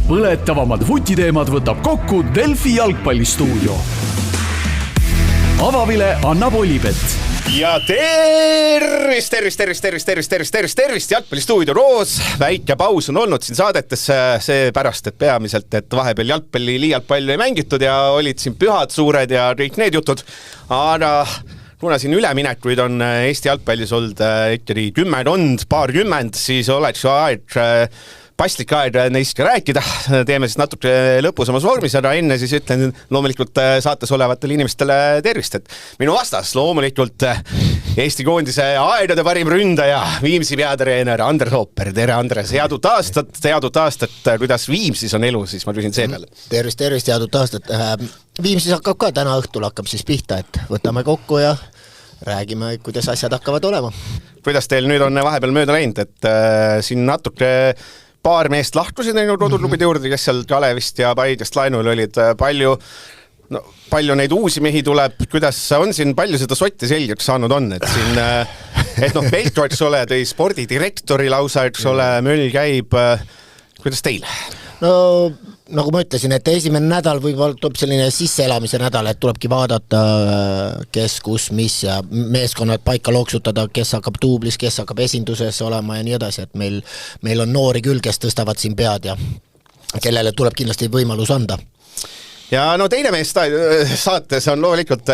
põletavamad vutiteemad võtab kokku Delfi jalgpallistuudio. Avavile annab Olipet. Ja tervist jalgpallistuudio Roos. Väike paus on olnud siin saadetes seepärast, et peamiselt, et vahepeal jalgpalli liialt palju ei mängitud ja olid siin pühad suured ja kõik need jutud. Aga kuna siin üleminekuid on Eesti jalgpallis olnud ikkagi 10, siis oleks ju aeg paslik aeg neist ka rääkida. Teeme siis natuke lõpusamas vormis, aga enne siis ütlen loomulikult saates olevatele inimestele tervist, et minu vastas loomulikult Eesti koondise aegade parim ründaja, Viimsi peatreener Andres Ooper. Tere Andres, head uut aastat, kuidas Viimsis on elu, siis ma küsin see peale. Tervist, head uut aastat. Viimsis hakkab ka täna õhtul hakkab siis pihta, et võtame kokku ja räägime, kuidas asjad hakkavad olema. Kuidas teil nüüd on vahepeal mööda läinud, et siin natuke paar meest lahkusid näinud koduklubide juurde, kes seal Kalevist ja Paidest lainul olid, palju neid uusi mehi tuleb, kuidas on siin palju seda sotti selgeks saanud on, et siin Pelto, eks ole, tõi spordidirektori lausa, eks ole, möll käib, kuidas teil? No nagu ma ütlesin, et esimene nädal võib-olla tuleb selline sisseelamise nädal, et tulebki vaadata kes, kus, mis ja meeskonnad paika loksutada, kes hakkab duublis, kes hakkab esinduses olema ja nii edasi, et meil on noori küll, kes tõstavad siin pead ja kellele tuleb kindlasti võimalus anda. Ja teine mees saates on loomulikult,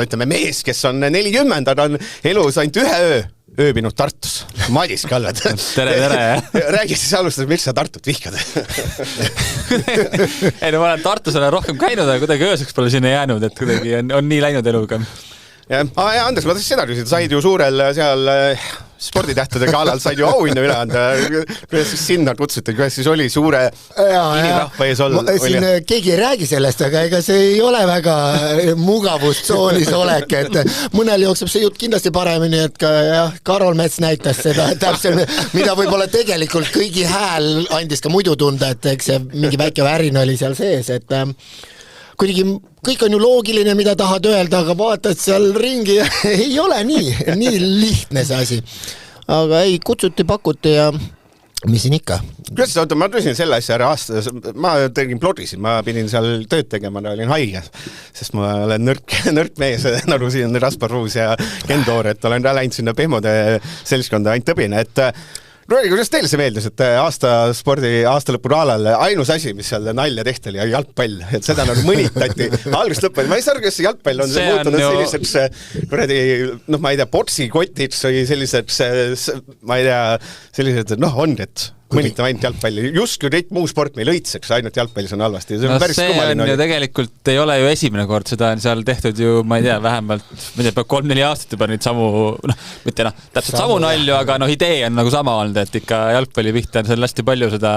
ütleme mees, kes on 40, aga on elus ainult ühe ööbinud Tartus. Madis Kalved. Tere. Räägi siis alustada, miks sa Tartut vihkad? Ma olen Tartus rohkem käinud, aga kuidagi ööseks pole sinna jäänud, et kuidagi on nii läinud eluga. Ja Andres, ma tahtsin seda küsida, said ju suurel seal sporditähtede galal, said ju auhinna üle anda. Kuidas siis sinna kutsuti, kuidas siis oli suure inimrahva ees olla? Keegi ei räägi sellest, aga ega see ei ole väga mugavustsoonis olek, et mõnel jookseb see jutt kindlasti paremini, et ka Karol Mets näitas seda, täpselt, mida võib-olla tegelikult kõigi hääl andis ka muidu tunda, et eks see mingi väike värin oli seal sees, et kuidagi kõik on ju loogiline, mida tahad öelda, aga vaatad seal ringi ja ei ole nii lihtne see asi. Aga ei, kutsuti, pakuti ja mis siin ikka? Kuidas sa, ma küsin selle asja ära aastas, ma tegin blogisin, ma pidin seal tööd tegema, ma olin haige, sest ma olen nõrk mees, nagu siin Raspar Ruus ja Kendoor, et olen läinud sinna pehmode seltskonda ainult tõbine, et kuidas teile see meeldis, et aastalõpuraalal ainus asi, mis seal nalja tehti oli jalgpall, et seda nagu mõnitati algust lõppu, ma ei saa aru, kas jalgpall on muutunud selliseks ma ei tea, boksikotiks või selliseks, ma ei tea, sellised, on, et mõnitame ainult jalgpalli. Just kui kõik muu sport meil õitseks, ainult jalgpallis on halvasti. See on ju tegelikult ei ole ju esimene kord, seda on seal tehtud ju, ma ei tea, vähemalt 3-4 aastat juba nüüd täpselt samu nalju, aga idee on nagu sama olnud, et ikka jalgpalli pihta on seal hästi palju seda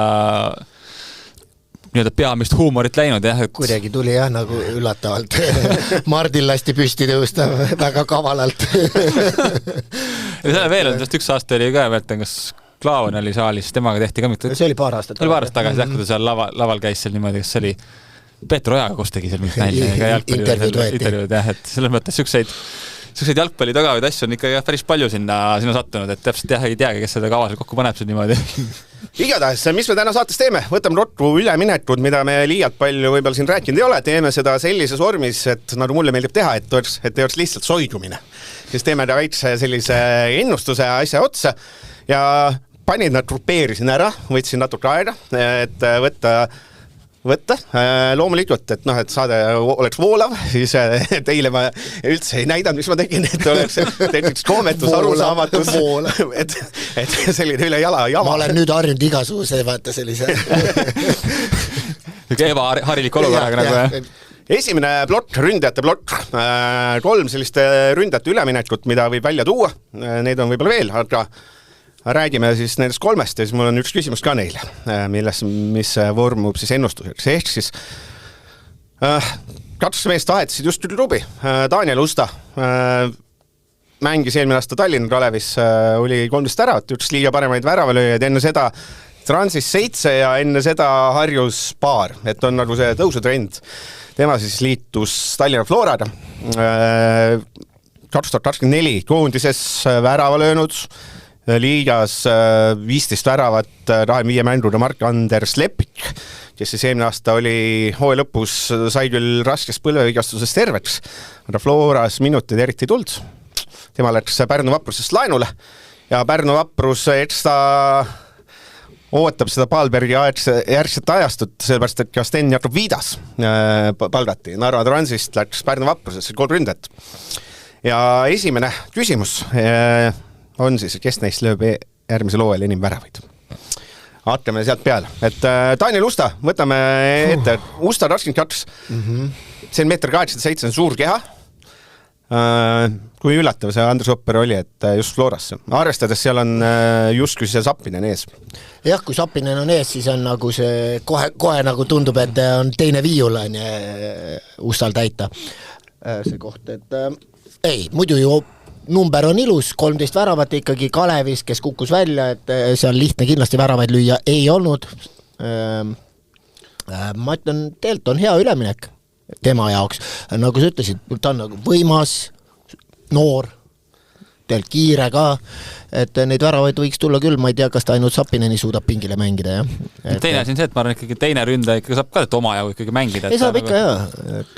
peamist huumorit läinud. Kuidagi tuli nagu üllatavalt. Mardil lasti püsti tõusta väga kavalalt. Ja selle veel on, üks aasta oli ka, kas Klaavan oli saalis, temaga tehti ka mitte. See oli paar aastat tagasi, kui ta seal laval käis seal niimoodi, kas see oli Peeter Ojaga, kus tegi seal mingit nälja. Intervjuud võeti. Et selles mõttes selliseid jalgpalli tagavaid asju on ikka päris palju sinna sattunud, et täpselt ei teagi, kes seda kavasel kokku paneb siin niimoodi. Igatahes, mis me täna saates teeme? Võtame rottu üleminekud, mida me liialt palju võib-olla siin rääkinud ei ole. Teeme seda sellises vormis, et nagu mulle meeldib teha, et ei oleks lihtsalt soidumine. Siis teeme ta väikse sellise ennustuse asja otsa ja panin nad grupeerisin ära, võtsin natuke aega, et võtta. Loomulikult, et saade oleks voolav, siis teile ma üldse ei näidanud, mis ma tegin, et oleks tekiks koometus, arusaamatus, et selline üle jala jama. Ma olen nüüd harjunud igasuguse, vaata sellise ebaharilik olukorraga nagu. Esimene plokk, ründajate plokk, 3 selliste ründajate üleminekut, mida võib välja tuua, neid on võib-olla veel, aga räägime siis nendest 3 ja siis mul on üks küsimus ka neile, mis vormub siis ennustuseks. Ehk siis 2 meest vahetasid just klubi. Daniel Usta mängis eelmine aasta Tallinna Kalevis, oli 13 äravat, üks liiga paremaid väravalööjaid, enne seda Transis 7 ja enne seda Harjus paar, et on nagu see tõusutrend. Tema siis liitus Tallinna Floraga. 2024 koondises värava löönud, liigas 15 väravat, 25 mänguna Mark-Anders Lepik, kes siis eelmine aasta oli hooaja lõpus, sai küll raskest põlvevigastusest terveks, aga Floras minutid eriti tuld. Tema läks Pärnu Vaprusest laenule ja Pärnu Vaprus, eks ta ootab seda Palbergi järgset ajastut, sellepärast, et Kasten Jakob Viidas palgati. Narva Transist läks Pärnu Vaprusesse 3 ründet. Ja esimene küsimus on siis, kes neist lööb järgmisel hooajal enim väravaid. Hakkame sealt peale. Et Daniel Usta, võtame ette. Usta 22, see on 1,87 m, suur keha. Kui üllatav see Andres Opper oli, et just Florasse. Arvestades seal on just kui see Sapinen ees. Jah, kui Sapinen on ees, siis on nagu see kohe nagu tundub, et on teine viiul on Ustal täita see koht. Et ei, muidu ju number on ilus, 13 väravat ikkagi Kalevis, kes kukkus välja, et see on lihtne kindlasti väravaid lüüa ei olnud. Ma ütlen, teelt on hea üleminek tema jaoks, nagu sa ütlesid, ta on nagu võimas, noor, teelt kiire ka, et neid väravaid võiks tulla küll, ma ei tea, kas ta ainult Sapineni suudab pingile mängida, jah. Teine asi on see, et ma arvan ikkagi teine ründaja ikkagi saab ka oma jagu ikkagi mängida. Ei saab ikka jah,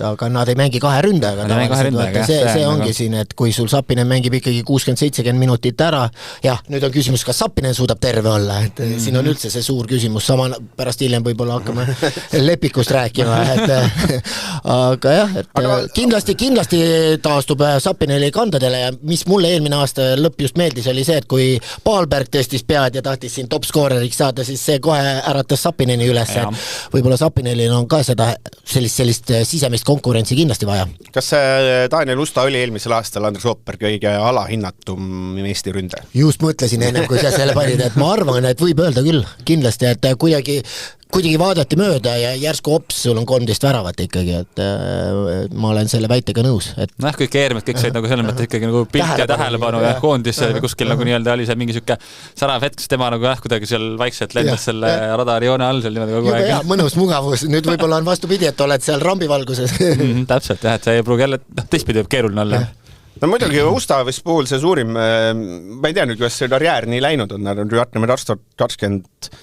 aga nad ei mängi 2 ründajaga. See ongi siin, et kui sul Sapinen mängib ikkagi 60-70 minutit ära, jah, nüüd on küsimus, kas Sapinen suudab terve olla, et siin on üldse see suur küsimus, sama pärast hiljem võib-olla hakkame Lepikust rääkima, et aga jah, et kindlasti taastub Sapineni kandadele ja mis mulle eelmine aasta lõpp just meeldis, oli see, et kui Palberg tõstis pead ja tahtis siin top-scoreriks saada, siis see kohe äratas Sapineni üles, et võib-olla Sapinenil on ka seda sellist sisemist konkurentsi kindlasti vaja. Kas see Daniel Usta oli eelmisel aastal Andres Opper kõige alahinnatum Eesti ründaja? Just mõtlesin enne, kui sa selle panid, et ma arvan, et võib öelda küll kindlasti, et kuidagi vaadati mööda ja järsku ops, sul on 13 väravat ikkagi, et ma olen selle väitega nõus. Et kõik keermed, kõik said nagu selles mõttes ikkagi nagu pilt ja tähelepanu ja koondisse või kuskil nagu nii-öelda oli see mingi siuke särav hetk, tema nagu kuidagi seal vaikselt lendas selle radarijoone all seal niimoodi kogu aeg. Mõnus mugavus, nüüd võib-olla on vastupidi, et oled seal rambivalguses. Täpselt jah, et see ei pruugi jälle teistpidi keeruline olla. No muidugi Usta vist puhul see suurim, ma ei tea nüüd, kuidas see karjäär nii läinud on, nad on Rüatneme 2020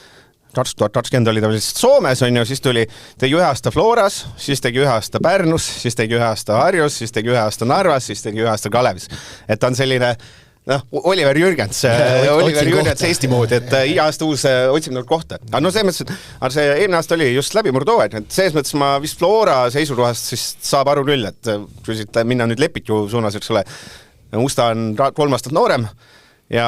oli ta lihtsalt Soomes, on ju, siis tegi 1 aasta Floras, siis tegi 1 aasta Pärnus, siis tegi 1 aasta Harjus, siis tegi 1 aasta Narvas, siis tegi 1 aasta Kalevis. Et ta on selline, Oliver Jürgens Eesti moodi, et iga aasta uus otsib nagu kohta. Aga no selles mõttes, et see eelmine aasta oli just läbimurdhooaeg, et selles mõttes ma vist Flora seisukohast siis saab aru küll, et kui siit minna nüüd Lepiku suunas, eks ole, Usta on 3 aastat noorem, ja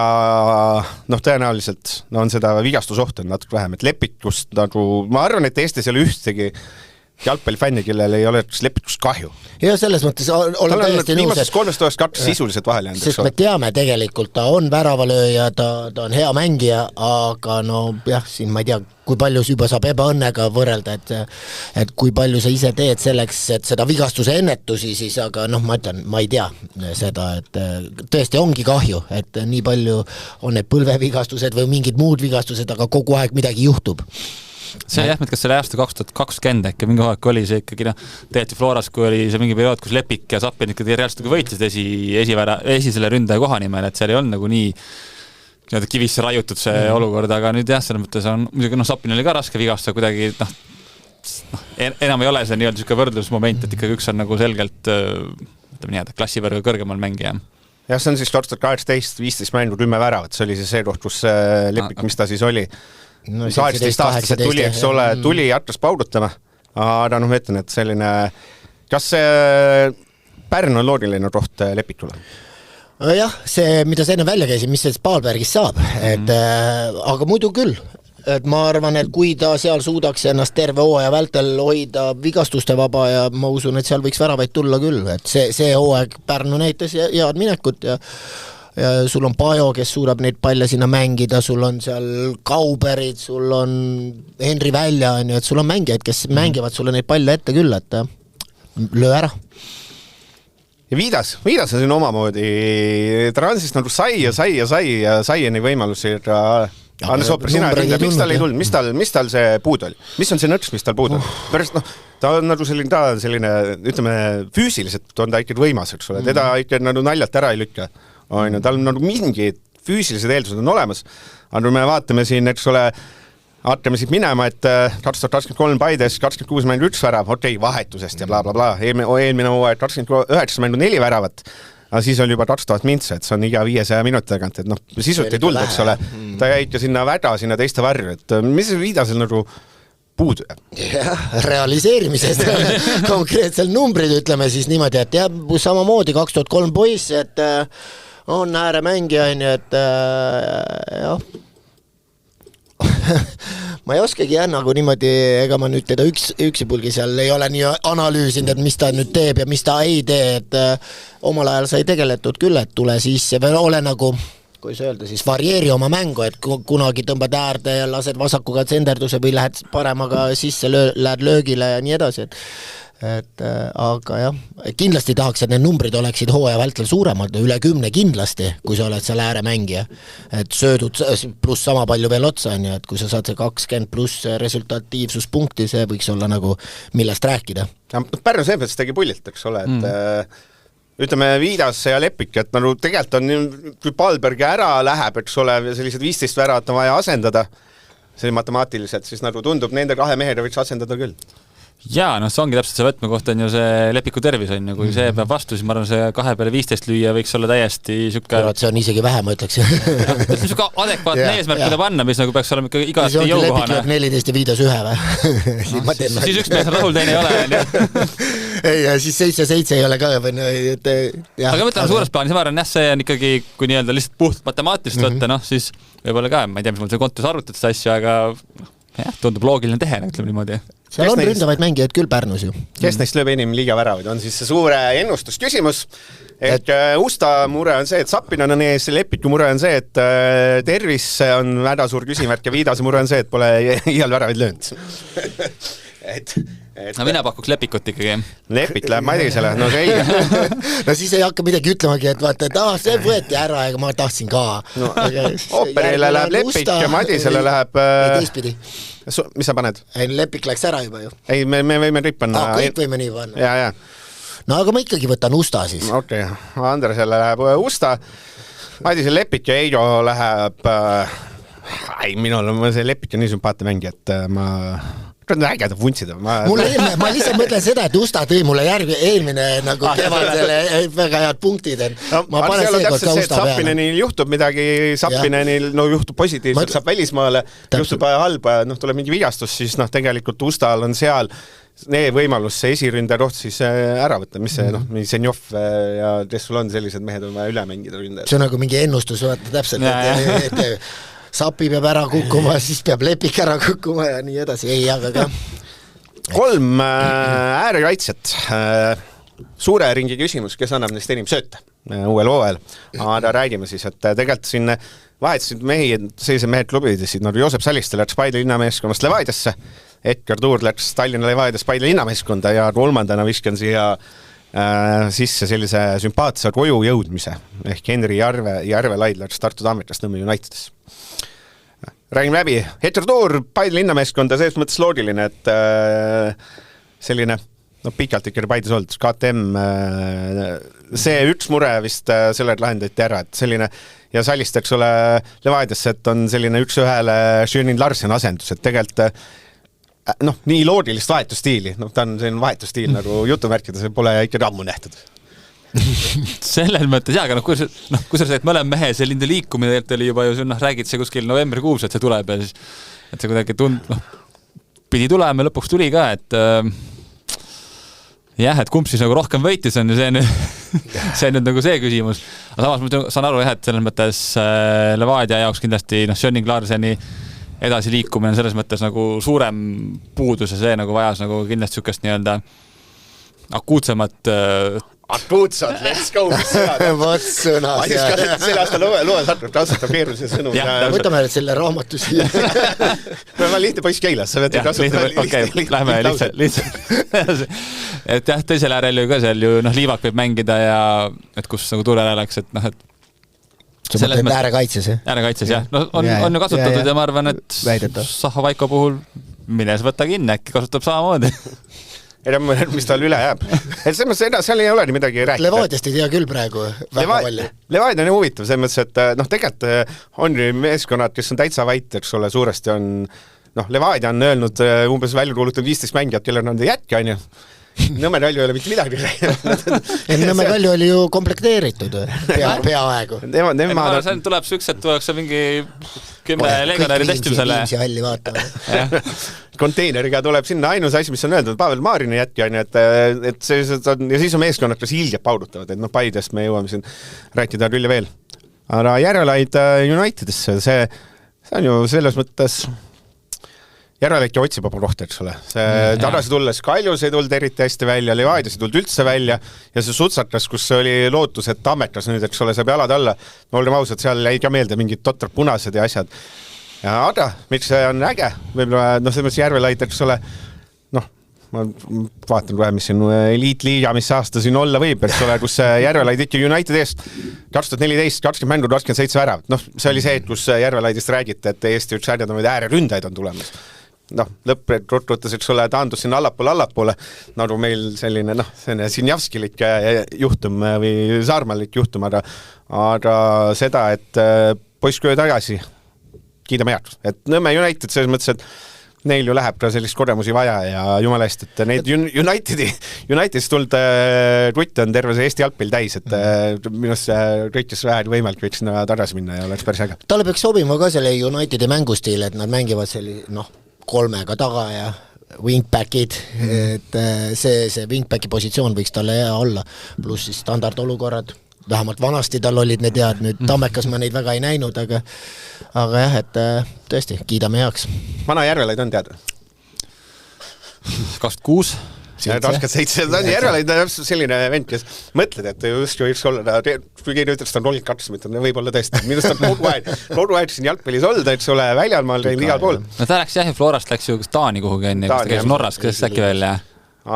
tõenäoliselt on seda vigastusohtu natuke vähem, et Lepikust nagu, ma arvan, et Eestis ei ole ühtegi jalgpallifänni, kellel ei ole Lepikust kahju. Ja selles mõttes olen täiesti nõus, viimasest 3-2 sisuliselt vahel jäänud. Sest me teame tegelikult, ta on väravalööja, ta on hea mängija, aga jah, siin ma ei tea, kui palju juba saab ebaõnnega võrrelda, et kui palju sa ise teed selleks, et seda vigastuse ennetusi, siis aga ma ütlen, ma ei tea seda, et tõesti ongi kahju, et nii palju on need põlvevigastused või mingid muud vigastused, aga kogu aeg midagi juhtub. See jah, kas selle aasta 2020 äkki mingi hoog oli see ikkagi teeti Floras, kui oli see mingi periood, kus Lepik ja Sapin ikkagi reaalselt võitsid esisele ründaja koha nimel, et seal ei olnud nagu nii kivisse raiutud see olukord, aga nüüd jah, selles mõttes on muidugi Sapin oli ka raske vigastada kuidagi, enam ei ole see nii-öelda siuke võrdlusmoment, et ikkagi üks on nagu selgelt klassivõrgu kõrgemal mängija. Jah, see on siis 2018, 15 mängu 10 väravat, see oli see koht, kus Lepik, mis ta siis oli 18-aastased tuli, eks ole, tuli hakkas paugutama, aga ma ütlen, et selline, kas see Pärnu on loogiline koht Lepikule? Jah, see, mida sa enne välja käisid, mis sellest Palbergist saab, et aga muidu küll, et ma arvan, et kui ta seal suudaks ennast terve hooaja vältel hoida vigastuste vaba ja ma usun, et seal võiks väravaid tulla küll, et see hooaeg Pärnu näitas head minekut ja sul on Pajo, kes suudab neid palle sinna mängida, sul on seal Kauberid, sul on Henri Välja, et sul on mängijaid, kes mängivad sulle neid palle ette küll, et löö ära. Ja Viidas on siin omamoodi Transist nagu sai neid võimalusi, Andres Opper, sina miks tal ei tulnud, mis tal see puud oli? Mis on see nõks, mis tal puud on? Pärast, ta on nagu selline, ütleme, füüsiliselt on ta ikka võimas, eks ole, teda ikka nagu naljalt ära ei lükka. Tal on nagu mingid füüsilised eeldused on olemas. Aga kui me vaatame siin, eks ole, vaatame siit minema, et 2023 Paides 26 mängu 1 värav, vahetusest ja blablabla. Eelmine hooaeg 29 mängu 4 väravat, aga siis oli juba 2000 mintse, et see on iga 500 minuti tagant, et sisult ei tulnud, eks ole. Ta jäi ikka sinna väga, sinna teiste varju, et mis see Viidasel nagu puudu? Jah, realiseerimisest konkreetsel numbrid ütleme siis niimoodi, et jah, samamoodi 2003 poiss, et on ääremängija, et jah, ma ei oskagi nagu niimoodi, ega ma nüüd teda üksipulgi seal ei ole nii analüüsinud, et mis ta nüüd teeb ja mis ta ei tee, et omal ajal sai tegeletud küll, et tule sisse või ole nagu, kuidas öelda siis, varieeri oma mängu, et kunagi tõmbad äärde ja lased vasakuga tsenderduse või lähed paremaga sisse, lähed löögile ja nii edasi, et aga jah, kindlasti tahaks, et need numbrid oleksid hooaja vältel suuremad, üle 10 kindlasti, kui sa oled seal ääremängija, et söödud pluss sama palju veel otsa, et kui sa saad see 20 pluss resultatiivsuspunkti, see võiks olla nagu millest rääkida. Pärnu seepärast tegi pullilt, eks ole, et ütleme Viidas ja Lepik, et nagu tegelikult on, kui Palberg ära läheb, eks ole, sellised 15 väravat on vaja asendada, see matemaatiliselt, siis nagu tundub, nende 2 mehega võiks asendada küll. Jaa, see ongi täpselt see võtmekoht on ju see Lepiku tervis on ju, kui see peab vastu, siis ma arvan, see 2 peale 15 lüüa võiks olla täiesti siuke... see on isegi vähe, ma ütleks. Siuke adekvaatne eesmärk, mida panna, mis nagu peaks olema ikka igati jõukohane. Lepik 14 ja Viidas 1 või? Siis üks mees on rahul, teine ei ole. Ei, ja siis 7-7 ei ole ka. Aga mõtleme suures plaanis, ma arvan, see on ikkagi, kui nii-öelda lihtsalt puht matemaatilist võtta, siis võib-olla ka, ma ei tea, mis mul see kontus arvutada seda asju, aga tundub loogiline tehe, ütleme niimoodi. Seal on ründavaid mängijaid küll Pärnus ju. Kes neist lööb enim liiga väravaid, on siis see suure ennustusküsimus, et Usta mure on see, et Sapinen on ees, Lepiku mure on see, et tervis on väga suur küsimärk ja Viidase mure on see, et pole iial väravaid löönud. No mina pakuks Lepikut ikkagi. Lepik läheb Madisele, no see ei. No siis ei hakka midagi ütlemagi, et vaata, et see võeti ära ja ma tahtsin ka. Ooperile läheb Lepik ja Madisele läheb... Teistpidi. Mis sa paned? Lepik läks ära juba ju. Ei, me võime ripp panna. Kõik võime nii panna. Ja. No aga ma ikkagi võtan Usta siis. Okei, Andresele läheb Usta, Madisele Lepik ja Eido läheb... minul on see Lepik ja nii sümpaatne mängi, et ma... ägeda vuntsida. Ma lihtsalt mõtlen seda, et Usta tõi mulle eelmine nagu kevadele väga head punktid. Ma panen seekord ka Usta peale. Sapinenil juhtub midagi, Sapinenil juhtub positiivselt, saab välismaale, juhtub halba, tuleb mingi vigastus, siis tegelikult Ustal on seal võimalus see esiründe roht siis ära võtta, mis see Senjov ja Tessul on sellised mehed on vaja üle mängida ründajad. See on nagu mingi ennustus, vaata täpselt, et Sapi peab ära kukkuma, siis peab Lepik ära kukkuma ja nii edasi. Ei, aga ka. 3 äärekaitset. Suure ringi küsimus, kes annab neist enim sööta uuel hooajal. Aga räägime siis, et tegelikult siin vahetasid mehi, sellised mehed klubidesid, Joosep Saliste läks Paide linnameeskonnast Levadiasse, Edgar Tuur läks Tallinna Levadias Paide linnameeskonda ja kolmandana viskan siia sisse sellise sümpaatse koju jõudmise ehk Henri Järve Laid läks Tartu Tammetast Nõmme Unitedis. Räägime läbi. Edgar Tuur Paide linnameeskonda selles mõttes loogiline, et selline pikalt ikkagi Paides olnud, KTM see üks mure vist sellele lahendati ära, et selline ja Salist, eks ole, Levadiasse, et on selline üks ühele Schönin Larsen asendus, et tegelikult nii loogilist vahetustiili, ta on selline vahetustiil nagu jutumärkida, see pole ikka ammu nähtud. Selles mõttes jaa, aga kui sa räägid mõlem mehe, selline liikumine oli juba ju, räägid see kuskil novembrikuus, et see tuleb ja siis, et see kuidagi pidi tulema ja lõpuks tuli ka, et jah, et kumb siis nagu rohkem võitis on ja see nüüd nagu see küsimus. Aga samas ma saan aru, et selles mõttes Levadia jaoks kindlasti Schöning Larseni edasi liikumine selles mõttes nagu suurem puudus ja see nagu vajas nagu kindlasti sükest nii-öelda akuutsemat Akuutsad, let's go! Vot sõna. Selle aasta loen kasutab keerulise sõnu. Võtame selle raamatu siia. Ma lihtne poiss Keilas, sa võtad kasutada. Okei, lähme lihtsalt. Et jah, teisel äärel ju ka seal ju Liivak võib mängida ja et kus nagu Tuure ära läks, et sa mõtled äärekaitses, jah? Äärekaitses, jah. On ju kasutatud ja ma arvan, et Saha Vaiko puhul mines võtta kinni, äkki kasutab samamoodi. mis tal üle jääb. Et selles mõttes, seal ei ole nii midagi rääkida. Levadiast ei tea küll praegu väga palju. Levadia on huvitav, selles mõttes, et tegelikult on meeskonnad, kes on täitsa vait, eks ole, suuresti on, Levadia on öelnud umbes välja kuulutanud 15 mängijat, kellel on jätki, on ju. Nõmme Kalju ei ole mitte midagi Nõmme Kalju oli ju komplekteeritud peaaegu. See tuleb süks, et tuleks mingi 10 legionäri testimisele. Viimsi halli vaatama. Konteineriga tuleb sinna ainus asi, mis on öeldud, Pavel Maarini jätki on, et see on, ja siis on meeskonnad, kes ilgelt paudutavad, et Paidest me jõuame siin rääkida küll ja veel. Aga Järvelaid Unitedisse, see on ju selles mõttes Järvelaid ja otsib oma kohta, eks ole. See tagasi tulles Kaljus ei tulnud eriti hästi välja, Levadias ei tulnud üldse välja ja see Sutsakas, kus oli lootus, et Tammekas nüüd, eks ole, saab jalad alla. No olgem ausad, seal jäi ka meelde mingid totrad punased ja asjad. Aga miks see on äge? Võib-olla, selles Järvelaid, eks ole, ma vaatan kohe, mis siin eliitliiga, mis aasta siin olla võib, eks ole, kus Järvelaid ikka United eest 2014, 20 mängu, 27 värav. See oli see, kus Järvelaidist räägite, et Eesti üks äärjadamaid ääreründajaid on tulemas. Lõpp-rutrutas, eks ole, taandus sinna allapoole, nagu meil selline, selline Sinjavskilik juhtum või Saarmalik juhtum, aga seda, et poissköö tagasi kiidame head. Et Nõmme United selles mõttes, et neil ju läheb ka sellist kogemusi vaja ja jumala eest, et neid Unitedist tulnud rutt on terve see Eesti jalgpall täis, et minust kõikis vähe võimalik võiks sinna tagasi minna ja oleks päris äge. Talle peaks sobima ka selle Unitedi mängustiil, et nad mängivad selline, 3 taga ja wingbackid, et see wingbacki positsioon võiks talle hea olla, pluss siis standardolukorrad, vähemalt vanasti tal olid need head, nüüd Tammekas ma neid väga ei näinud, aga jah, et tõesti, kiidame heaks. Vana Järvelaid on teada? 26 27, ta on Järvelaid selline vend, kes mõtled, et just võiks olla, kui keegi ütles, ta on 32, mõtlen, võib-olla tõesti. Minust on kogu aeg siin jalgpallis olnud, eks ole, väljalmaal käin igal pool. No ta läks jah, Florast läks ju Taani kuhugi enne, kus ta käis Norras, kes äkki välja.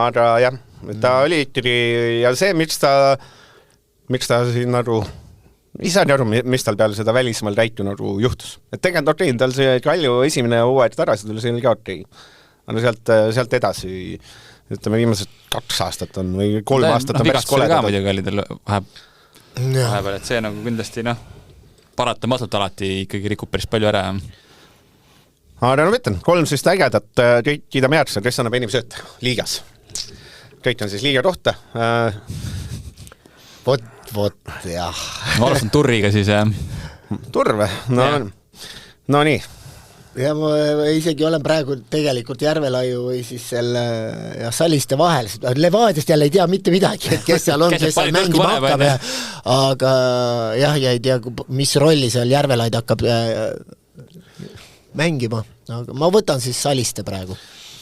Aga jah, ta oli ikkagi, ja see, miks ta siin nagu, ei saa aru, mis tal peale seda välismaal täitu nagu juhtus. Et tegelikult okei, tal see Kalju esimene hooaeg tagasi tuli, see oli ka okei. Aga sealt edasi ütleme, viimased 2 aastat on või 3 aastat on päris koledad. Ka muidugi oli tal vahepeal, et see nagu kindlasti paratamatult alati ikkagi rikub päris palju ära. Aga ütlen, 3 siis ägedat kiidame heaks, kes annab enim sööt liigas. Kõik on siis liiga kohta. Vot, jah. Ma alustan Turriga siis, jah. Turve? No nii. Ja ma isegi olen praegu tegelikult Järvelaiu või siis selle Saliste vahel. Levadiast jälle ei tea mitte midagi, et kes seal on, kes seal mängima hakkab. Aga jah, ja ei tea, mis rolli seal Järvelaid hakkab mängima. Aga ma võtan siis Saliste praegu.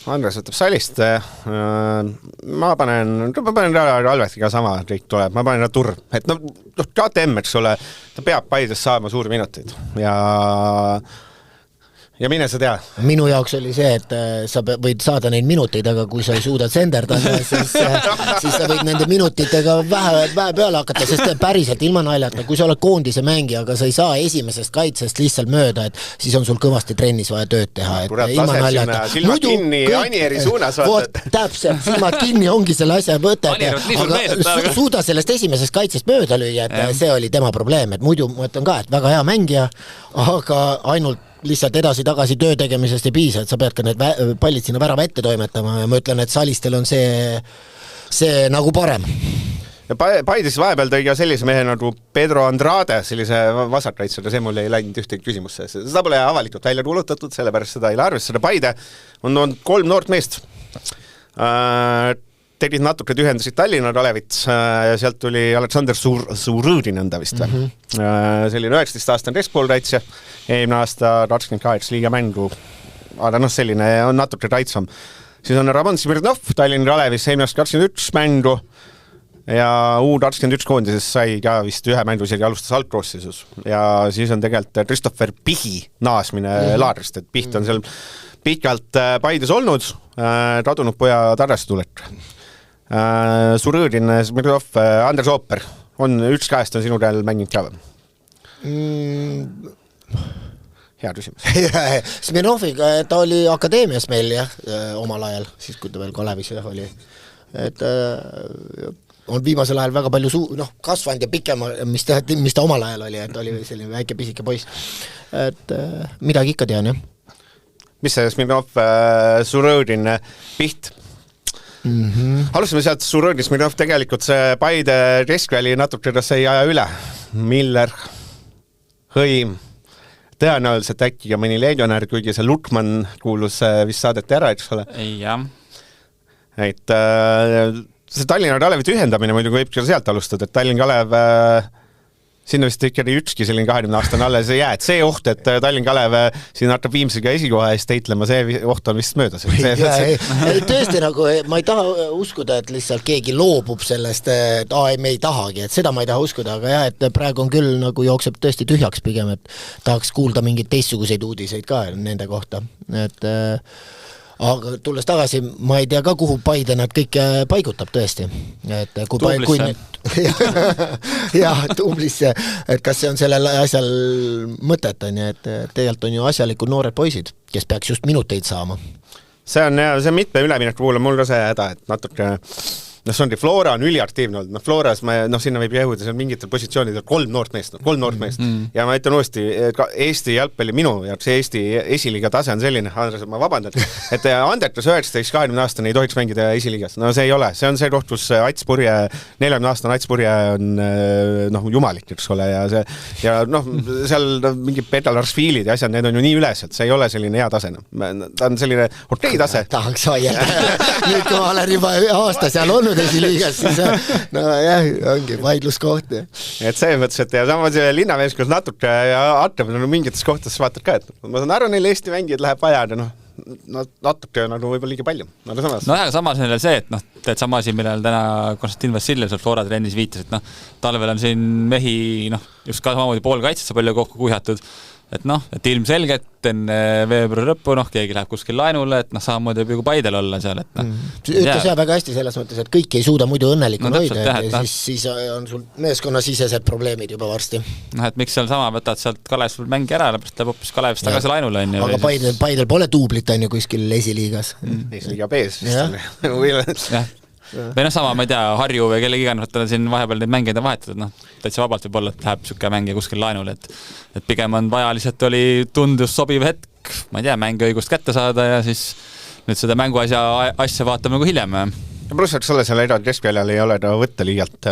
Andres võtab Saliste. Ma panen Alvetiga sama kõik tuleb. Ma panen Turr. Et KTM, eks ole, ta peab Paidest saama suuri minuteid. Ja mine sa tea. Minu jaoks oli see, et sa võid saada neid minuteid, aga kui sa ei suuda senderdada, siis sa võid nende minutitega vähe peale hakata, sest päriselt ilma naljata, kui sa oled koondise mängija, aga sa ei saa esimesest kaitsest lihtsalt mööda, et siis on sul kõvasti trennis vaja tööd teha. Ilma naljata. Silmad kinni Anieri suunas. Täpselt, silmad kinni ongi selle asja võte, aga suuda sellest esimesest kaitsest mööda lüüa, et see oli tema probleem, et muidu ma ütlen ka, et väga hea mängija, aga ainult lihtsalt edasi-tagasi töö tegemisest ei piisa, et sa pead ka need pallid sinna värava ette toimetama ja ma ütlen, et Salistel on see nagu parem. Ja Paidis vahepeal tõi ka sellise mehe nagu Pedro Andrade, sellise vasakkaitsega, see mul ei läinud ühtegi küsimusse. Seda pole avalikult välja kuulutatud, sellepärast seda ei arvestada. Paide on 3 noort meest. Tegid natuke ühendasid Tallinna Kalevit ja sealt tuli Aleksander Surõõrin enda vist. Selline 19-aastane keskpoolkaitsja, eelmine aasta 28 liiga mängu, aga selline on natuke kaitsvam. Siis on Ramon Smirnov Tallinna Kalevis, eelmine aasta 21 mängu ja U21 koondises sai ka vist 1 mängu isegi alustas algkoosseisus. Ja siis on tegelikult Christopher Pihi naasmine Laarist, et Piht on seal pikalt Paides olnud, kadunud poja tagasi tulek. Surõõrin, Smirnov, Andres Ooper on 1-2 on sinu käel mänginud ka või? hea küsimus. Smirnoviga ta oli akadeemias meil jah, omal ajal, siis kui ta veel Kalevis oli. Et on viimasel ajal väga palju kasvanud ja pikem, mis ta omal ajal oli, et oli selline väike pisike poiss. Et midagi ikka tean, jah. Mis see Smirnov, Surõudin, Piht? Alustame sealt Surõudin, Smirnov, tegelikult see Paide keskväli natuke sai aja üle. Miller, Hõim, tõenäoliselt äkki ja mõni legionär, kuigi see Lutman kuulus vist saadeti ära, eks ole? Jah. Et see Tallinna Kalevit ühendamine muidugi võib ka sealt alustada, et Tallinn Kalev sinna vist ikkagi ükski selline 20 aastane alles ei jää, et see oht, et Tallinn Kalev siin hakkab Viimsiga esikoha eest teitlema, see oht on vist möödas. Tõesti nagu, ma ei taha uskuda, et lihtsalt keegi loobub sellest, et me ei tahagi, et seda ma ei taha uskuda, aga jah, et praegu on küll nagu jookseb tõesti tühjaks pigem, et tahaks kuulda mingeid teistsuguseid uudiseid ka nende kohta, et aga tulles tagasi, ma ei tea ka, kuhu Paide nad kõik paigutab tõesti. Et Tublisse. Jah, Tublisse, et kas see on sellel asjal mõtet, et tegelikult on ju asjalikud noored poisid, kes peaks just minuteid saama. See on mitme ülemineku puhul on mul ka see häda, et natuke see on Flora on üliaktiivne olnud, Floras sinna võib jõuda, see on mingitel positsioonidel 3 noort meest, ja ma ütlen uuesti, Eesti jalgpalli minu jaoks Eesti esiliiga tase on selline, Andres, ma vabandan, et Andertus 19-20 aastane ei tohiks mängida esiliigas, see ei ole, see on see koht, kus Ats Purje, 40 aastane Ats Purje on jumalik, eks ole, ja seal mingi Pedal-Arsfiilid ja asjad, need on ju nii üleselt, see ei ole selline hea tase, ta on selline okei tase. Tahaks aielda, nüüd kui ma olen juba aasta seal olnud esiliigas, siis ongi vaidluskoht. Et see mõttes, et ja samas linnamees, kus natuke ja Artem mingites kohtades vaatad ka, et ma saan aru, neil Eesti mängijad läheb vaja, natuke võib-olla liiga palju. Samas neil see, et sama asi, millel täna Konstantin Vassiljev Flora trennis viitas, et talvel on siin mehi just ka samamoodi pool kaitsesse palju kokku kuhjatud, et ilmselgelt enne veebruari lõppu, keegi läheb kuskil lainule, et samamoodi võib ju Paidel olla seal, et Ütles jah väga hästi selles mõttes, et kõik ei suuda muidu õnnelikuna hoida, siis on sul meeskonnasisesed probleemid juba varsti. Et miks seal sama võtad sealt Kalevist mängi ära, lõpust läheb hoopis Kalevist tagasi lainule. Aga Paidel pole tuublit on ju kuskil esiliigas. Esiliiga B-s. Või sama, ma ei tea, Harju või kellegi iganes, et siin vahepeal neid mängeid on vahetatud, täitsa vabalt võib olla, et läheb sükke mängija kuskil lainule, et pigem on vaja lihtsalt tundus sobiv hetk, ma ei tea, mängiõigust kätte saada ja siis nüüd seda mänguasja vaatame hiljem. Pluss, et selle keskväljal ei ole võtta liialt,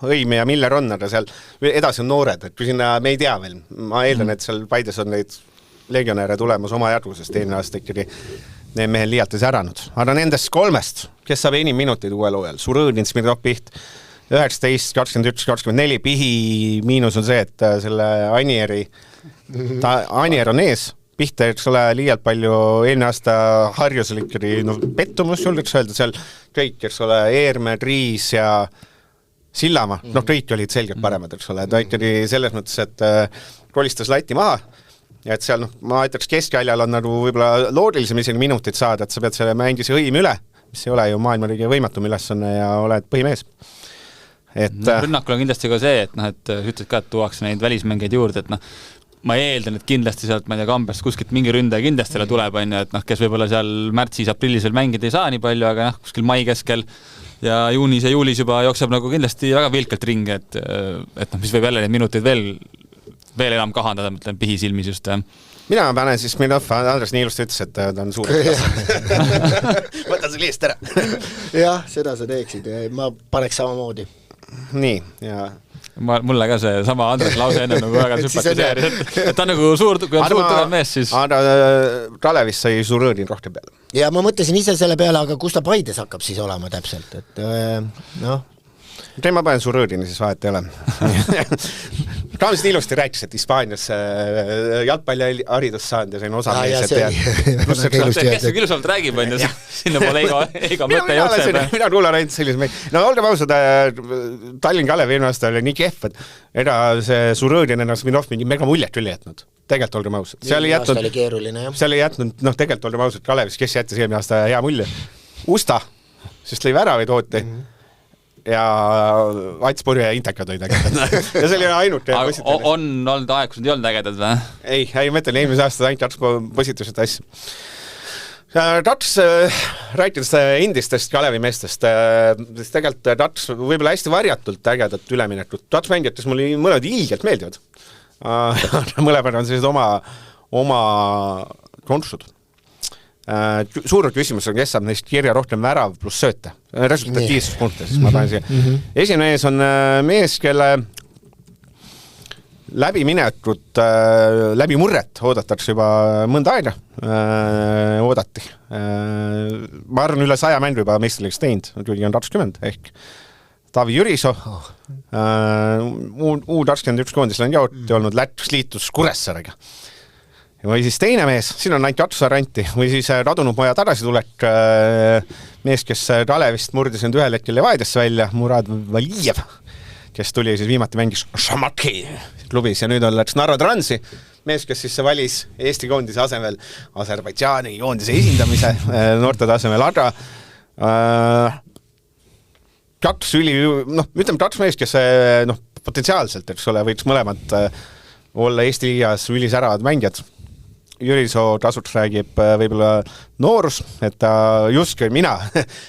Õim ja Miller on, aga seal edasi on noored, et kui sinna me ei tea veel, ma eeldan, et seal Paides on neid legionäre tulemas oma järgu, sest eelmine aasta ikkagi need mehel liialt ei säranud. Aga nendest 3, kes saab enim minuteid uuel hooajal, Surõudin, Smirnov, Piht, 19, 21, 24, Pihi miinus on see, et selle Anier on ees, Piht eks ole liialt palju, eelmine aasta Harjusel ikkagi pettumus, julgeks öelda, seal kõik, eks ole, Eerme, Triis ja Sillamaa, kõik olid selgelt paremad, eks ole, ta ikkagi selles mõttes, et kolistas lati maha, ja et seal, ma ütleks, keskväljal on võib-olla loogilisem isegi minutit saada, et sa pead selle mängisi Hõim üle, mis ei ole ju maailma kõige võimatum ülesanne ja oled põhimees. Rünnakul on kindlasti ka see, et ütled ka, et tuuakse neid välismängeid juurde, et ma eeldan, et kindlasti sealt, ma ei tea, Kambest kuskilt mingi ründaja kindlasti tuleb, et kes võib-olla seal märtsis-aprillis veel mängida ei saa nii palju, aga kuskil mai keskel ja juunis ja juulis juba jookseb kindlasti väga vilkalt ringi, et mis võib jälle neid minuteid veel enam kahandada, mõtlen Pihi silmis just. Mina panen siis, Andres nii ilusti ütles, et ta on suur. Võta see liist ära. Jah, seda sa teeksid. Ma paneks samamoodi. Nii, ja mulle ka see sama Andres lause enne väga sümpatiseeris, et ta on suur tugev mees siis. Aga Kalevis sai Surõudin rohkem peale. Ja ma mõtlesin ise selle peale, aga kus ta Paides hakkab siis olema täpselt, et ma panen Surõudini, siis vahet ei ole. Kaamis nii ilusti rääkis, et Hispaanias jalgpalli haridust saanud ja see on osa mees. Kes ilusalt räägib, sinna pole ega mõte jookseb. Mina kuulan ainult sellise olgem ausad, Tallinn Kalev eelmine aasta oli nii kehv, et see Surõudin ennast Smirnov mingi mega muljet üle jätnud. Tegelikult olgem ausad. Seal ei jätnud, tegelikult olgem ausad Kalevis, kes jättis eelmine aasta hea mulje. Usta, sest lõi väravaid ooti. ja Ats Purje ja Intekad olid ägedad. Ja see oli ainult positiivne. On olnud aeg, kus need ei olnud ägedad või? Ei mõtlen eelmise aasta ainult Ats positiivset asja. Tats, rääkides endistest Kalevimeestest, siis tegelikult Tats võib-olla hästi varjatult ägedat üleminekut. Tats mängijates mul mõlemad ilgelt meeldivad. Mõlemad on sellised oma kontsud. Suur küsimus on, kes saab neist kirja rohkem värav pluss sööte. Resultatiivsuspunkte, siis ma panen siia. Esimene ees on mees, kelle läbiminekut, läbi murret oodatakse juba mõnda aega. Oodati. Ma arvan, üle 100 mängu juba meisterliks teinud, kuigi on 20 ehk Taavi Jüriso. U21 koondisel on jõuti olnud Lätus liitus Kuressaarega. Või siis teine mees, siin on ainult Atsaranti, või siis radunud moja tagasi tulek mees, kes Kalevist murdis end ühel hetkel Levadiasse välja, Murad Valijev, kes tuli siis viimati mängis Šamaki klubis ja nüüd on läks Narva Transi, mees, kes siis valis Eesti koondise asemel Aserbaidžaani koondise esindamise noorte tasemel, aga kaks mees, kes potentsiaalselt, eks ole, võiks mõlemad olla Eesti liigas ülis äravad mängijad. Jüriso tasuks räägib võib-olla noorus, et ta justkui ma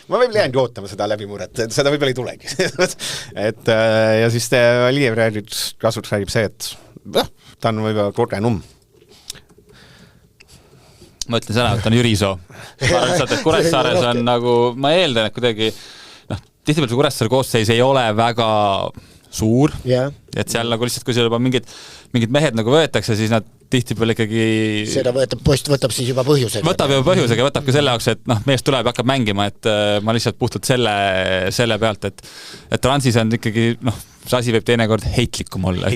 võib-olla jäängi ootama seda läbimuret, seda võib-olla ei tulegi. Ja siis Valijev tasuks räägib see, et ta on võib-olla kogenum. Ma ütlen seda, et on Jüriso. Ma arvan, et Kuressaares on nagu, ma eeldan, et kuidagi tihtipeale see Kuressaare koosseis ei ole väga suur, et seal nagu lihtsalt, kui seal juba mingid mehed nagu võetakse, siis nad tihtipeale ikkagi seda võtab siis juba põhjusega. Võtab juba põhjusega, võtab ka selle jaoks, et mees tuleb ja hakkab mängima, et ma lihtsalt puhtalt selle pealt, et Transis on ikkagi, see asi võib teinekord heitlikum olla.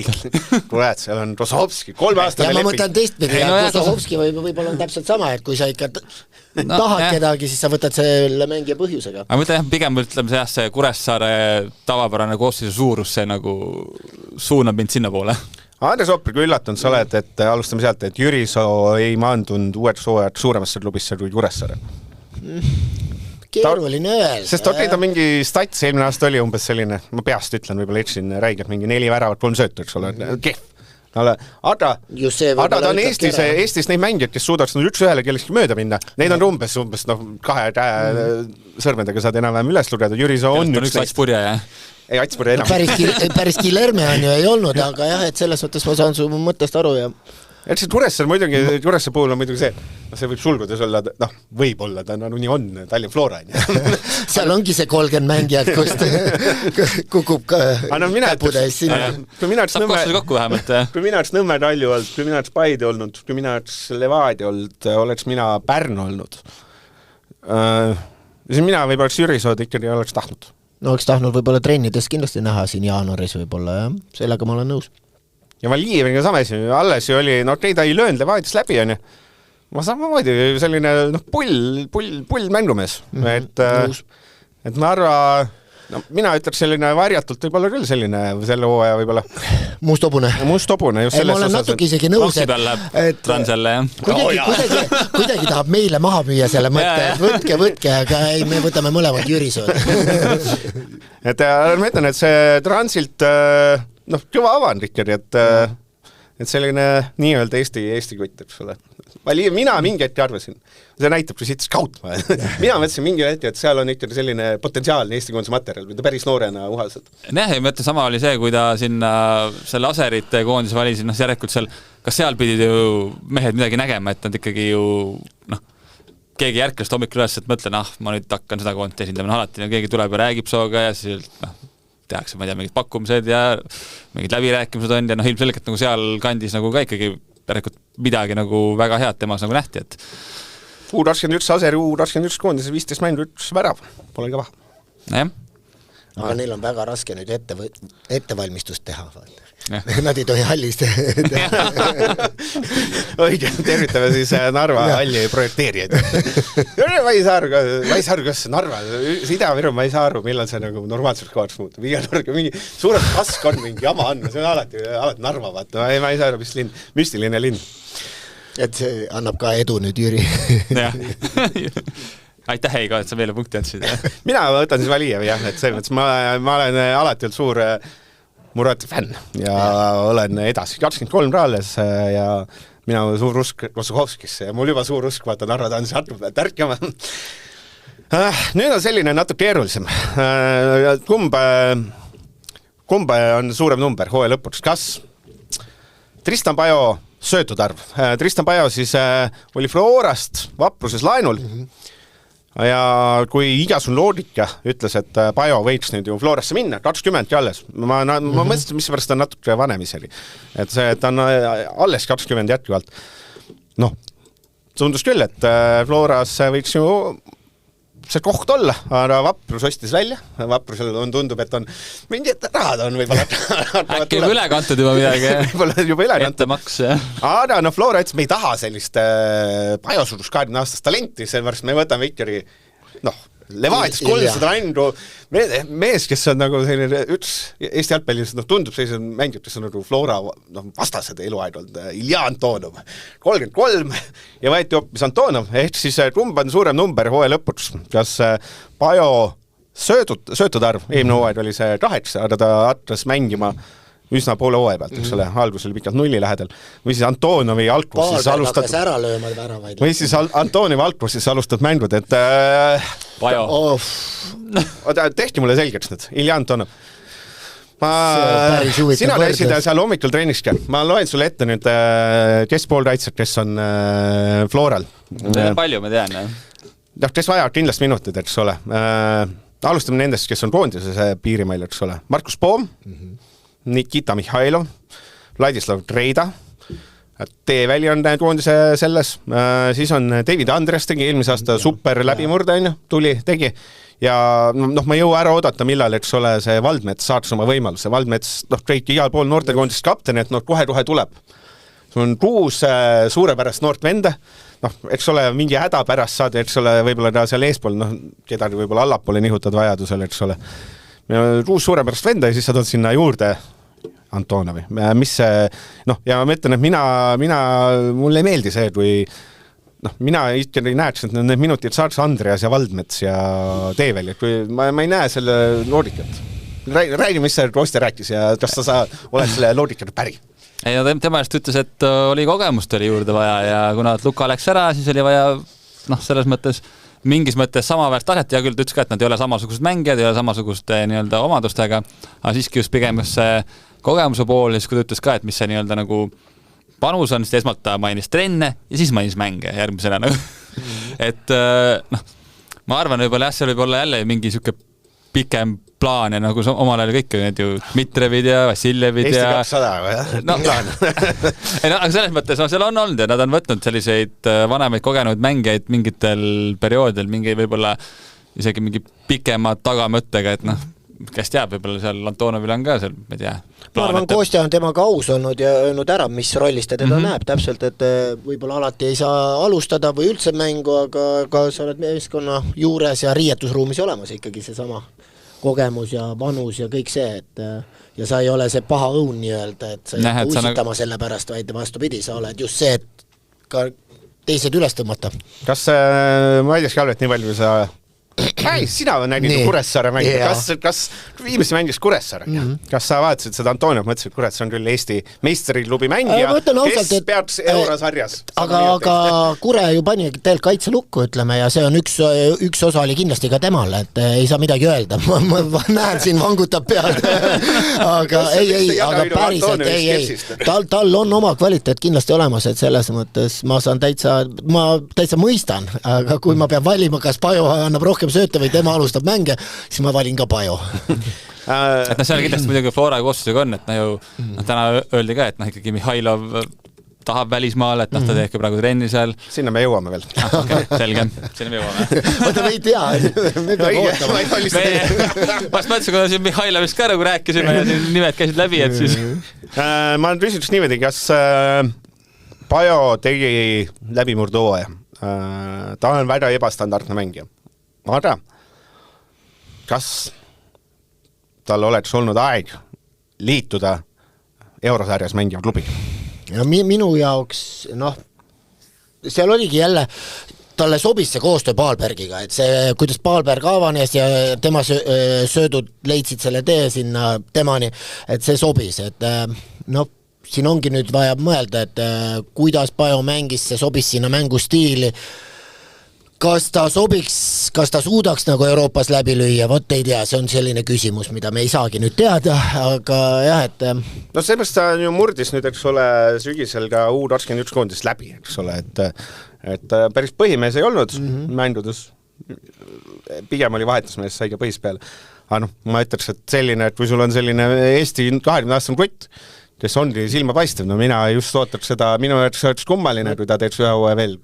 Kurat, seal on Rosohovski, 3 aastane leping. Ja ma mõtlen teistpidi, Rosohovski võib-olla on täpselt sama, et kui sa ikka tahad kedagi, siis sa võtad selle mängija põhjusega. Aga mõtlen pigem ütleme see Kuressaare tavapärane koosseisu suurus, see nagu suunab mind sinna poole. Andres Oppri, kui üllatunud sa oled, et alustame sealt, et Jüriso ei maandunud uued soojad suuremasse klubisse kui Kuressaare. Keeruline öelda. Sest ta mingi stats eelmine aasta oli umbes selline, ma peast ütlen, võib-olla eksin räigelt, mingi 4 väravat, 3 söötu, eks ole, kehv. Aga ta on Eestis neid mängijad, kes suudaks üks ühele kellestki mööda minna. Neid on umbes 2 sõrmedega saad enam-vähem üles lugeda. Jüriso on üks Ats Purje, jah? Ei, Ats Purje enam. Päris Kilerme on ju ei olnud, aga jah, et selles mõttes ma saan su mõttest aru ja et see Kuressaare puhul on muidugi see, see võib sulgudes olla, võib olla, ta nii on, Tallinn Flora. Seal ongi see 30 mängijad, kust kukub käpudes sinna. Kui mina oleks Nõmme Talju olnud, kui mina oleks Paide olnud, kui mina oleks Levadia olnud, oleks mina Pärnu olnud. Siis mina võib-olla oleks Jürisood ikkagi oleks tahtnud. No oleks tahtnud võib-olla trennides kindlasti näha siin jaanuaris võib-olla, jah. Sellega ma olen nõus. Ja Valijeviga samas alles oli, ta ei löönud Levadias läbi, on ju. Ma samamoodi selline pull mängumees. Et ma arvan, mina ütleks selline varjatult võib-olla küll selline selle hooaja võib-olla. Mustobune, just selles ma olen natuke isegi nõus, et Transelle, kuidagi tahab meile maha müüa selle mõtte, et võtke, aga ei, me võtame mõlemad Jürisood. Et ma ütlen, et see Transilt kõva avandrikkeri, et selline nii-öelda Eesti kutt, eks ole. Mina mingi hetki arvasin, see näitab, kui siit skautma. Mina mõtlesin mingi hetki, et seal on ikkagi selline potentsiaalne Eesti koondise materjal, mida päris noorena uhaselt. Jah, ja mõtle, sama oli see, kui ta sinna selle Aserite koondise valisi, järelikult seal, kas seal pidid ju mehed midagi nägema, et nad ikkagi ju, keegi järklast hommikul üles, et mõtlen, ma nüüd hakkan seda koondist esindama, alati keegi tuleb ja räägib sooga ja siis tehakse, ma ei tea, mingid pakkumised ja mingid läbirääkimised on ja ilmselgelt nagu seal kandis nagu ka ikkagi järelikult midagi nagu väga head temas nagu nähti, et U21 Aseri U21 koondise 15 mängu 1 värav, pole ka vahe. Aga neil on väga raske nüüd ettevalmistust teha. Nad ei tohi hallist õige, tervitame siis Narva halli projekteerijaid. Ma ei saa aru, kas Narva, Ida-Viru, ma ei saa aru, millal see nagu normaalselt kohaks muutub. Mingi suurem kask on mingi jama on, see on alati Narva, vaata. Ma ei saa aru, mis linn, müstiline linn. Et see annab ka edu nüüd Jüri. aitäh, Heigo, et sa meile punkti andsid. mina võtan siis Valijevi jah, et selles mõttes ma olen alati olnud suur Murati fänn ja olen edasi 23 raalles ja mina olen suur usk Kosuhovskisse ja mul juba suur usk, vaata Narva ta on sattu pealt ärkama. Nüüd on selline natuke keerulisem. Kumb on suurem number hooaja lõpuks? Kas Tristan Pajo söötudarv? Tristan Pajo siis oli Florast Vapruses laenul ja kui igasugune loogika ütles, et Pajo võiks nüüd ju Florasse minna, 20 ja alles. Ma mõtlesin, mis pärast on natuke vanem isegi. Et see, et on alles 20 jätkuvalt. Noh, tundus küll, et Floras võiks ju see koht olla, aga Vaprus ostis välja. Vaprusel tundub, et on mingid rahad on võib-olla. Äkki juba üle kantud juba midagi. Võib-olla juba üle kantud. Ettemaks, jah. Aga no Flora ütles, me ei taha sellist Pajosurus 20 aastast talenti, sellepärast me võtame ikkagi Levadias 300 mängu mees, kes on nagu selline üks Eesti jalgpallis, tundub sellised mängijad, kes on nagu Flora vastased eluaeg olnud, Ilja Antonov 33 ja võeti hoopis Antonov, ehk siis kumb on suurem number hooaja lõpuks, kas Pajo söötudarv, eelmine hooaeg oli see 8, aga ta hakkas mängima üsna poole hooaja pealt, eks ole, algus oli pikalt 0 lähedal, või siis Antonovi Alkvus siis alustad ära lööma väravaid. või siis Antonovi Alkvus siis alustad mängud, et Pajo. tehti mulle selgeks nüüd, Ilja Antonov. Sina läksid seal hommikul trenniski, ma loen sulle ette nüüd kes poolkaitsjad, kes on Floral. Palju ma tean, jah. Kes vajavad kindlasti minutid, eks ole. Alustame nendest, kes on koondises piirimail, eks ole. Markus Poom, Nikita Mihhailov, Vladislav Treida, T-väli on koondise selles, siis on David Andres tegi eelmise aasta super läbimurde, tegi ja ma ei jõua ära oodata, millal, eks ole, see Valdmets saaks oma võimaluse. Valdmets, kõik igal pool noortekoondist kapten, et kohe-kohe tuleb. See on 6 suurepärast noort vende, eks ole, mingi häda pärast saada, eks ole, võib-olla ta seal eespool, kedagi võib-olla allapoole nihutad vajadusel, eks ole. 6 suurepärast venda ja siis sa tood sinna juurde Antonovi, mis see, ja ma ütlen, et mulle ei meeldi see, kui mina ikkagi näeks, et need minutid saaks Andreas ja Valdmets ja Teevel, et kui ma ei näe selle loogikat. Räägi, mis see Rosti rääkis ja kas sa oled selle loogikata päri? Ei, tema just ütles, et oli kogemust oli juurde vaja ja kuna Luka läks ära, siis oli vaja selles mõttes mingis mõttes samaväärt taset ja küll ta ütles ka, et nad ei ole samasugused mängijad, ei ole samasuguste nii-öelda omadustega, aga siiski just pigem see kogemuse pool, siis kui ta ütles ka, et mis see nii-öelda nagu panus on, siis esmalt ta mainis trenne ja siis mainis mänge järgmisena. Et ma arvan, võib-olla jah, seal võib olla jälle mingi siuke pikem plaan ja nagu omal ajal kõik need ju Dmitrijevid ja Vassiljevid Eesti ja 200 plaan. Aga selles mõttes seal on olnud ja nad on võtnud selliseid vanemaid kogenud mängijaid mingitel perioodil, mingi võib-olla isegi mingi pikema tagamõttega, et kes teab, võib-olla seal Antonovil on ka seal, ma ei tea. Ma arvan, Kostja on temaga aus olnud ja öelnud ära, mis rollis ta teda näeb täpselt, et võib-olla alati ei saa alustada või üldse mängu, aga sa oled meeskonna juures ja riietusruumis olemas ikkagi seesama kogemus ja vanus ja kõik see, et ja sa ei ole see paha õun nii-öelda, et sa ei uusitama selle pärast, vaid vastupidi, sa oled just see, et ka teised üles tõmmata. Kas ma ei tea, Kalvet, nii palju sa sina nägid Kuressaare mängi, kas viimase mängis Kuressaare, kas sa vaatasid seda Antonov, mõtlesid, kurat, see on küll Eesti meistriklubi mängija, kes peaks eurosarjas. Aga Kure ju pani teilt kaitselukku, ütleme, ja see on üks osa oli kindlasti ka temal, et ei saa midagi öelda, ma näen siin vangutab pead, aga aga päriselt, tal on oma kvaliteet kindlasti olemas, et selles mõttes ma täitsa mõistan, aga kui ma pean valima, kas Pajo annab rohkem sööta või tema alustab mänge, siis ma valin ka Pajo. Et seal kindlasti muidugi Flora koostusega on, et täna öeldi ka, et ikkagi Mihhailov tahab välismaal, et ta teebki praegu trenni seal. Sinna me jõuame veel. Selge, sinna me jõuame. Oota, me ei tea, me peab ootama. Ma mõtlesin, kui siin Mihhailovist ka nagu rääkisime ja siin nimed käisid läbi, et siis... Ma küsiks niimoodi, kas Pajo tegi läbimurde hooaja. Ta on väga ebastandardne mängija. Aga kas tal oleks olnud aeg liituda eurosarjas mängiva klubiga? Ja minu jaoks, seal oligi jälle talle sobis see koostöö Paalbergiga, et see, kuidas Paalberg avanes ja tema söödud leidsid selle tee sinna temani, et see sobis, et siin ongi nüüd vaja mõelda, et kuidas Pajo mängis, see sobis sinna mängustiili, kas ta suudaks nagu Euroopas läbi lüüa, vot ei tea, see on selline küsimus, mida me ei saagi nüüd teada, aga jah, et no seepärast ta ju murdis nüüd, eks ole, sügisel ka U21 koondis läbi, eks ole, et päris põhimees ei olnud mängudes, pigem oli vahetusmees, sai ka põhis peale, aga ma ütleks, et selline, et kui sul on selline Eesti 20-aastane kutt, kes ongi silmapaistev, no mina just ootaks seda, minu jaoks kummaline, kui ta teeks ühe hooaja veel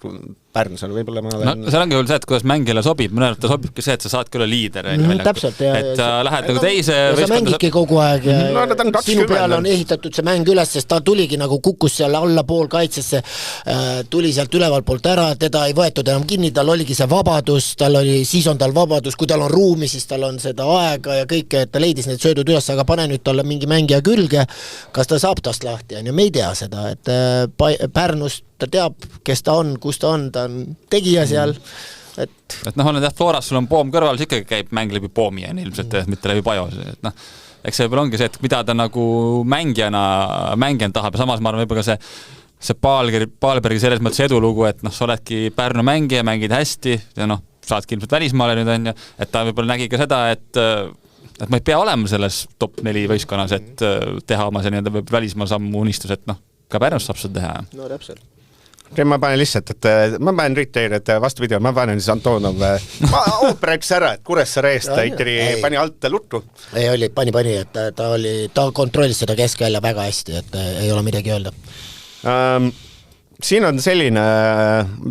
Pärnus, võib-olla ma olen... No seal ongi küll see, et kuidas mängijale sobib, mõne ta sobibki see, et sa saadki olla liider. Täpselt, ja et lähed nagu teise... Ja sa mängidki kogu aeg ja sinu peale on ehitatud see mäng üles, sest ta tuligi nagu kukkus seal alla pool kaitsesse, tuli sealt ülevalt poolt ära, teda ei võetud enam kinni, tal oligi see vabadus, siis on tal vabadus, kui tal on ruumi, siis tal on seda aega ja kõike, et ta leidis need söödud üles, aga pane nüüd talle mingi mängija külge, kas ta saab tast lahti, ja me ei tea seda, et Pärnust ta teab, kes ta on, kus ta on tegija seal, et on jah, Floras sul on poom kõrval, siis ikkagi käib mäng läbi poomi ja ilmselt, mitte läbi Pajo, et eks see võib-olla ongi see, et mida ta nagu mängijana tahab ja samas ma arvan, võib-olla see Paalbergi selles mõttes edulugu, et sa oledki Pärnu mängija, mängid hästi ja saadki ilmselt välismaale nüüd on ja, et ta võib-olla nägi ka seda, et ma ei pea olema selles top 4 võistkonnas, et teha oma see välismaa sammu unistus, et ka Pärnus saab seda teha. No täpselt. Ma panen lihtsalt, et ma panen Riteer, et vastupidi, ma panen siis Antonov ooperaks ära, et Kuressaare eest ta ikkagi pani alt luttu. Pani, et ta kontrollis seda keskvälja väga hästi, et ei ole midagi öelda. Siin on selline,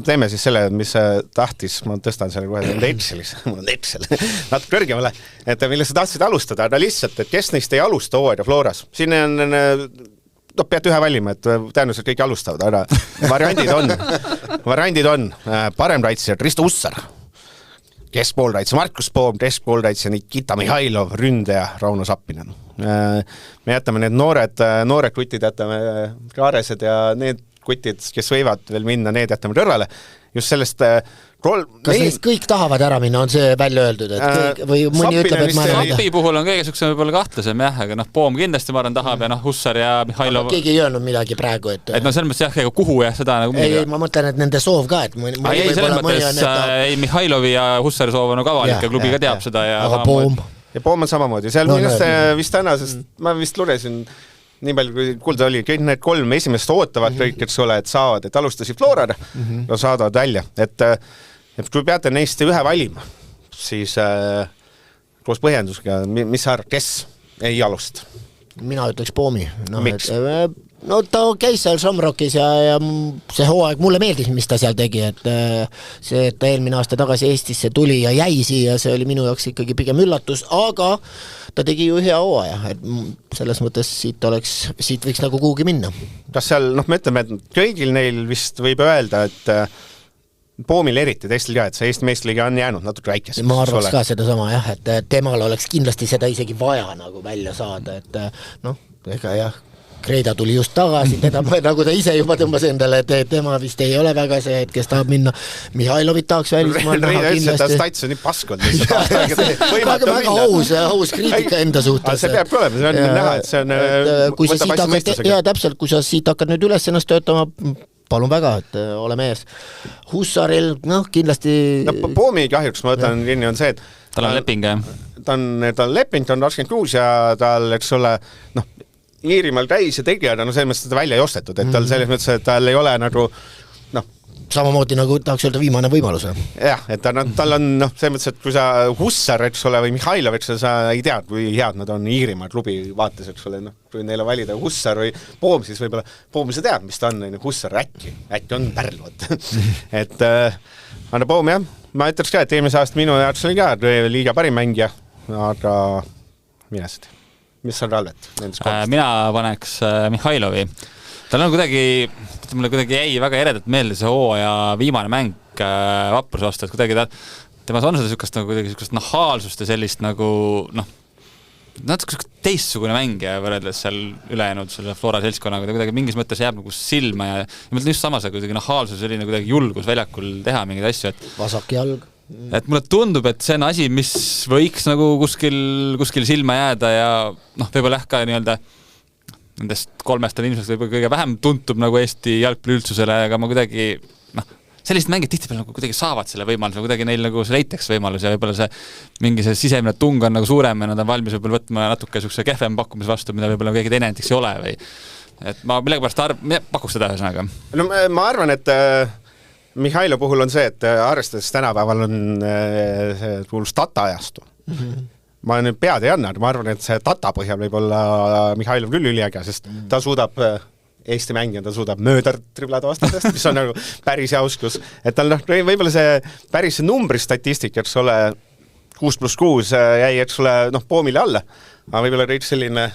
teeme siis selle, mis tahtis, ma tõstan selle kohe Excelis, mul on Excel, natuke kõrgemale, et mille sa tahtsid alustada, aga lihtsalt, et kes neist ei alusta hooaja Floras. Siin on... pead ühe valima, et tõenäoliselt kõik alustavad, aga variandid on paremraitsja Risto Ussar, keskpoolraitsja Markus Poom, keskpoolraitsja Nikita Mihhailov, ründaja Rauno Sappinen. Me jätame need noored kutid, jätame Kaaresed ja need kutid, kes võivad veel minna, need jätame kõrvale. Just sellest kas neist kõik tahavad ära minna, on see välja öeldud, et kõik, või mõni ütleb, et ma arvan, Sappi puhul on kõige sukse võib-olla kahtlasem jah, aga Poom kindlasti ma arvan tahab ja Hussar ja Mihhailov. Keegi ei öelnud midagi praegu, et selles mõttes jah, kuhu jah, seda nagu ei, ma mõtlen, et nende soov ka, et selles mõttes Mihhailovi ja Hussari soov on avalik ja klubi ka teab seda aga Poom ja Poom on samamoodi, seal minust vist täna, sest ma vist lugesin nii palju kui kuulda oli, kõik need 3 esimest ootavad kõik, et ole, et saavad, et alustasid Florada, no saadavad välja, et kui peate neist ühe valima, siis koos põhjendusega, mis sa arvad, kes ei alusta? Mina ütleks Poomi. Miks? Ta käis seal Shamrockis ja see hooaeg mulle meeldis, mis ta seal tegi, et see, et ta eelmine aasta tagasi Eestisse tuli ja jäi siia, see oli minu jaoks ikkagi pigem üllatus, aga ta tegi ju hea hooaja, et selles mõttes siit võiks nagu kuhugi minna. Kas seal, me ütleme, et kõigil neil vist võib öelda, et Poomil eriti teistel ka, et see Eesti meistriliiga on jäänud natuke väikeseks. Ma arvaks ka seda sama jah, et temal oleks kindlasti seda isegi vaja nagu välja saada, et ega jah, Kreida tuli just tagasi, teda nagu ta ise juba tõmbas endale, et tema vist ei ole väga see, et kes tahab minna. Mihhailovit tahaks välismaal näha kindlasti. Reida ütles, et ta stats on nii paskond. Väga aus kriitika enda suhtes. See peab olema, see on näha, et see on... Täpselt, kui sa siit hakkad nüüd üles ennast töötama, palun väga, et ole mees. Hussaril, kindlasti... Poomi kahjuks, ma võtan kinni, on see, et... Tal on leping, jah? Ta on leping, ta on 26 ja tal, eks ole, Iirimaal käis ja tegi, aga selles mõttes teda välja ei ostetud, et tal selles mõttes, et tal ei ole nagu samamoodi nagu tahaks öelda viimane võimalus. Jah, et tal on selles mõttes, et kui sa Hussar, eks ole, või Mihhailov, eks sa ei tea, kui head nad on Iirimaa klubi vaates, eks ole, kui neile valida Hussar või Poom, siis võib-olla Poom sa tead, mis ta on, Hussar äkki on pärlvad. Et Anna Poom, jah, ma ütleks ka, et eelmise aasta minu jaoks oli ka liiga parim mängija, aga minest. Mis on Ralvet? Mina paneks Mihhailovi. Tal on mulle kuidagi jäi väga eredalt meelde see hooaja viimane mäng Vapruse vastu, et kuidagi temas on seda sükast nahaalsust ja sellist nagu natuke teistsugune mängija võrreldes seal ülejäänud selle Flora seltskonnaga, ta kuidagi mingis mõttes jääb nagu silma ja ma mõtlen just samas, kuidagi nahaalsus, selline kuidagi julgus väljakul teha mingeid asju, et vasak jalg. Et mulle tundub, et see on asi, mis võiks nagu kuskil silma jääda ja võib-olla ka nii-öelda nendest 3 on ilmselt võib-olla kõige vähem tuntub nagu Eesti jalgpalliüldsusele, aga ma kuidagi sellised mängid tihtipeale nagu kuidagi saavad selle võimaluse, kuidagi neil nagu see leiteks võimalus ja võib-olla mingi see sisemine tung on nagu suurem ja nad on valmis võib-olla võtma natuke sukse kehvem pakkumise vastu, mida võib-olla keegi teine näiteks ei ole või et ma millegipärast pakuks seda ühesõnaga. No ma arvan, et Mihhailo puhul on see, et arvestades tänapäeval on see kuulus Tata ajastu. Ma nüüd pead ei anna, ma arvan, et see Tata põhjal võib olla Mihhailov küll üliäge, sest ta suudab Eesti mängija, ta suudab mööda triblada vastadest, mis on nagu päris jauskus. Et tal võib-olla see päris numbri statistik, eks ole, 6+6 jäi, eks ole, poomile alla. Aga võib-olla reid selline...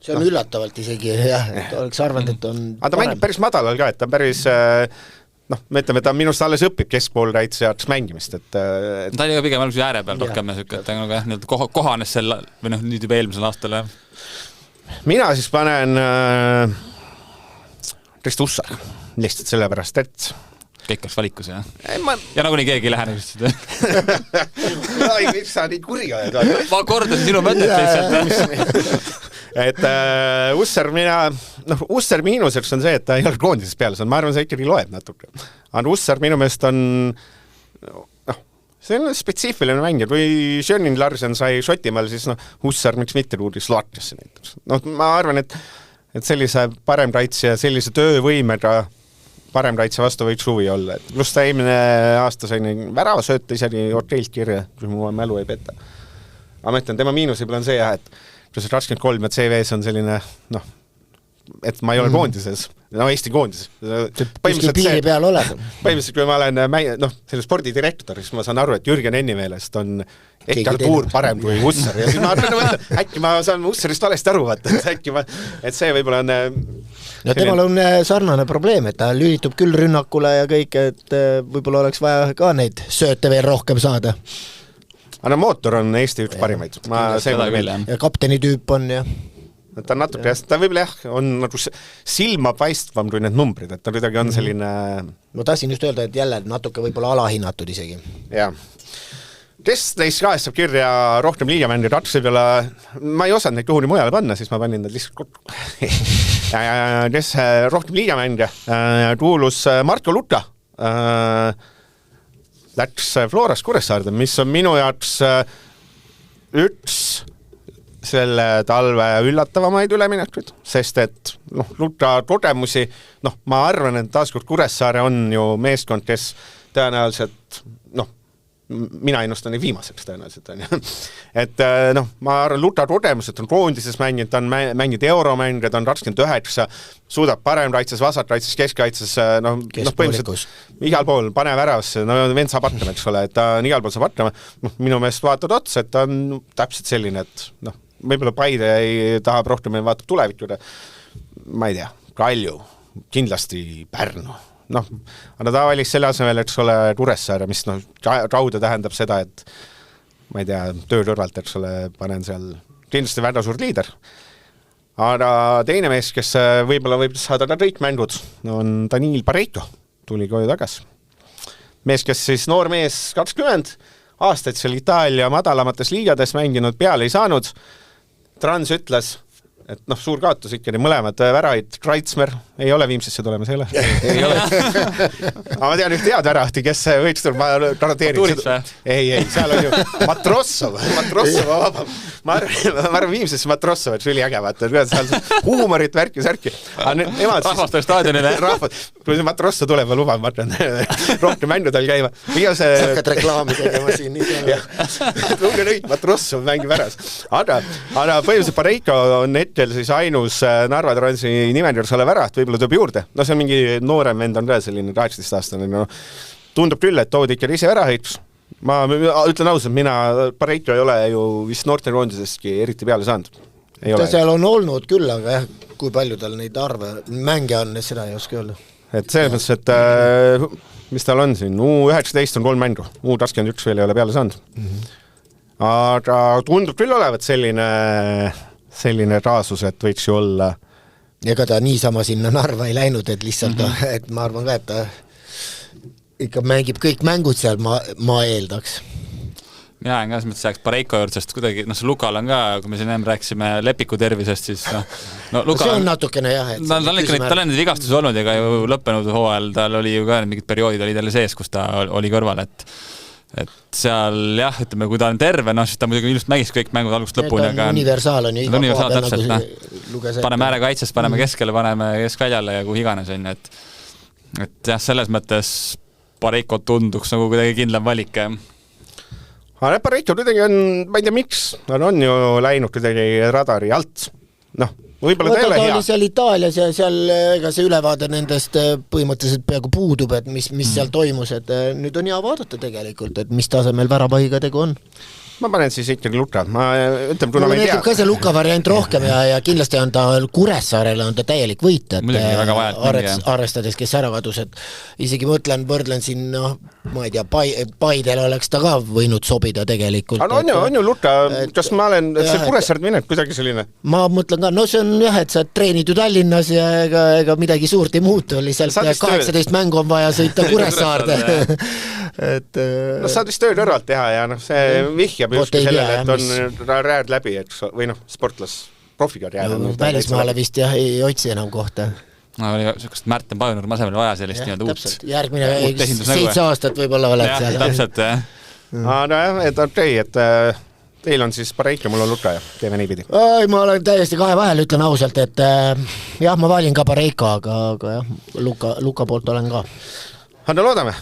See on üllatavalt isegi, jah, et oleks arvanud, et on aga ta mängib päris madalal ka, et ta on päris... me ütleme, et ta minust alles õpib keskpoolraitsejaks mängimist. Ta oli ka pigem alguse ääre peal rohkem, et ta kohanes sel, või nüüd juba eelmisel aastal. Mina siis panen... Risto Ussar, lihtsalt sellepärast, et... Kõik oleks valikus, jah? Ja nagu nii keegi ei lähe Ai, miks sa nii kuri ajad? Ma kordasin sinu mõtet lihtsalt. Et Ussar Ussar miinuseks on see, et ta ei ole koondises peale, ma arvan, see ikkagi loeb natuke. Aga Ussar minu meelest on... see on spetsiifiline mängija, kui Sjörnin Larsen sai Šotimaal, siis Ussar miks mitte luudi Slovakiasse näiteks. Ma arvan, et sellise paremraitse ja sellise töövõimega paremraitse vastu võiks huvi olla. Plus ta eelmine aasta sai värava sööta isegi Orteilt kirja, kui mu mälu ei peta. Aga ma ütlen, tema miinus võib-olla on see, et kui see 23 ja CV-s on selline, et ma ei ole koondises, Eesti koondises. Kuskil piiri peal oled. Põhimõtteliselt, kui ma olen selle spordidirektor, siis ma saan aru, et Jürgen Enni meelest on Ektar Tuur parem kui Ussar ja siis ma arvan, äkki ma saan Ussarist valesti aru, et see võib-olla on... No temal on sarnane probleem, et ta lülitub küll rünnakule ja kõik, et võib-olla oleks vaja ka neid sööte veel rohkem saada. Aga mootor on Eesti üks parimaid. Ja kapteni tüüp on ja... Ta on natuke, ta võib-olla on nagu silma paistvam kui need numbrid, et ta kuidagi on selline... Ma tahtsin just öelda, et jälle natuke võib-olla alahinnatud isegi. Jah. Kes neist kahest saab kirja rohkem liigamänge, Rats võib-olla... Ma ei osanud neid kuhuni mujale panna, siis ma panin need lihtsalt kokku. Kes rohkem liigamänge, kuulus Marko Luka. Läks Floras Kuressaarde, mis on minu jaoks üks selle talve üllatavamaid üleminekuid, sest et Luka kogemusi, ma arvan, et taaskord Kuressaare on ju meeskond, kes tõenäoliselt, mina ennustan neid viimaseks tõenäoliselt, et ma arvan, Luka kogemused on koondises mänginud, ta on mänginud euromänge, ta on 29, suudab paremraitses, vasakraitses, keskkaitses, põhimõtteliselt igal pool pane väravasse, vend saab hakkama, eks ole, et ta on igal pool saab hakkama, minu meelest vaatad otsa, et ta on täpselt selline, et võib-olla Paide ei tahab rohkem, vaatab tulevikule, ma ei tea, Kalju, kindlasti Pärnu, aga ta valis selle asemel, eks ole, Kuressaare, mis rauda tähendab seda, et ma ei tea, töö kõrvalt, eks ole, panen seal kindlasti väga suur liider. Aga teine mees, kes võib-olla võib saada ka kõik mängud, on Daniil Pareito, tuli koju tagasi. Mees, kes siis noor mees 20 aastaid seal Itaalia madalamates liigades mänginud, peale ei saanud. Trans ütles, et suur kaotus ikkagi, mõlemad väraid, Kreutzmer ei ole Viimsisse tulemas, ei ole? Ei ole. Aga ma tean üht head värahti, kes võiks tulla, ma garanteerin. Ei, seal on ju Matrossov vabam. Ma arvan Viimsisse Matrossov, et see oli äge, vaata, huumorit, värki. Rahvastel staadionile. Kui see Matrosso tuleb, ma luban, ma arvan, rohkem mängudel käima. Hakkad reklaami tegema siin. Luge nüüd, Matrossov mängib äras. Aga põhimõtteliselt Pareiko on hetkel siis ainus Narva Transi nimekirjas olev väraht, võib-olla tuleb juurde. See on mingi noorem vend on ka selline 18-aastane. Tundub küll, et tood ikka ise värahiks. Ma ütlen ausalt, mina Pareiko ei ole ju vist noortekoondisestki eriti peale saanud. Ta seal on olnud küll, aga jah, kui palju tal neid arve mänge on, seda ei oska öelda. Et selles mõttes, et mis tal on siin? U19 on 3 mängu, U21 veel ei ole peale saanud. aga tundub küll olevat selline raasus, et võiks ju olla. Ega ta niisama sinna Narva ei läinud, et lihtsalt et ma arvan ka, et ta ikka mängib kõik mängud seal, ma eeldaks. Jaa, en ka mõttes jääks Pareiko juurde, sest kuidagi, see Lukal on ka, kui me siin ennem rääkisime Lepiku tervisest, siis Luka see on natukene jah, et tal on need vigastus olnud ja ka ju lõppenud hooajal tal oli ju ka mingid perioodid oli talle sees, kus ta oli kõrval, et seal jah, ütleme, kui ta on terve, siis ta muidugi ilusasti mängis kõik mängud algust lõpuni. Universaal on ju iga koha peal, nagu luges ette. Paneme äärekaitsest, paneme keskele, paneme keskväljale ja kui iganes on, et jah, selles mõttes Pareiko tunduks nagu kuidagi kindlam valik. Aga Pareiko kuidagi on, ma ei tea miks, on ju läinud kuidagi radari alt. Võib-olla ta ei ole hea. Ta oli seal Itaalias ja seal ega see ülevaade nendest põhimõtteliselt peaaegu puudub, et mis seal toimus, et nüüd on hea vaadata tegelikult, et mis tasemel värapahiga tegu on. Ma panen siis ikkagi Luka. Ma ütlen, kuna ma ei tea. Ka see Luka variant rohkem ja kindlasti on ta Kuressaarele on ta täielik võit, et arvestades, kes ära kadus, et isegi võrdlen siin, ma ei tea, Paidel oleks ta ka võinud sobida tegelikult. Aga on ju Luka, kas ma olen, see Kuressaard minek kuidagi selline? Ma mõtlen ka, see on jah, et sa treenid ju Tallinnas ja ega midagi suurt ei muutu, lihtsalt 18 mängu on vaja sõita Kuressaarde. Saad vist töö kõrvalt teha ja see vihjab justkui sellele, et on rääd läbi, või sportlas profikarjäär. Välismaale vist jah, ei otsi enam kohta. Oli sellist Märten Pajunurma asemel vaja sellist nii-öelda uut. Järgmine 7 aastat võib-olla oled seal. Täpselt, jah. Aga jah, et okei, et teil on siis Pareiko, mul on Luka ja teeme niipidi. Ma olen täiesti kahe vahel, ütlen ausalt, et jah, ma valin ka Pareiko, aga jah, Luka poolt olen ka. Aga loodame,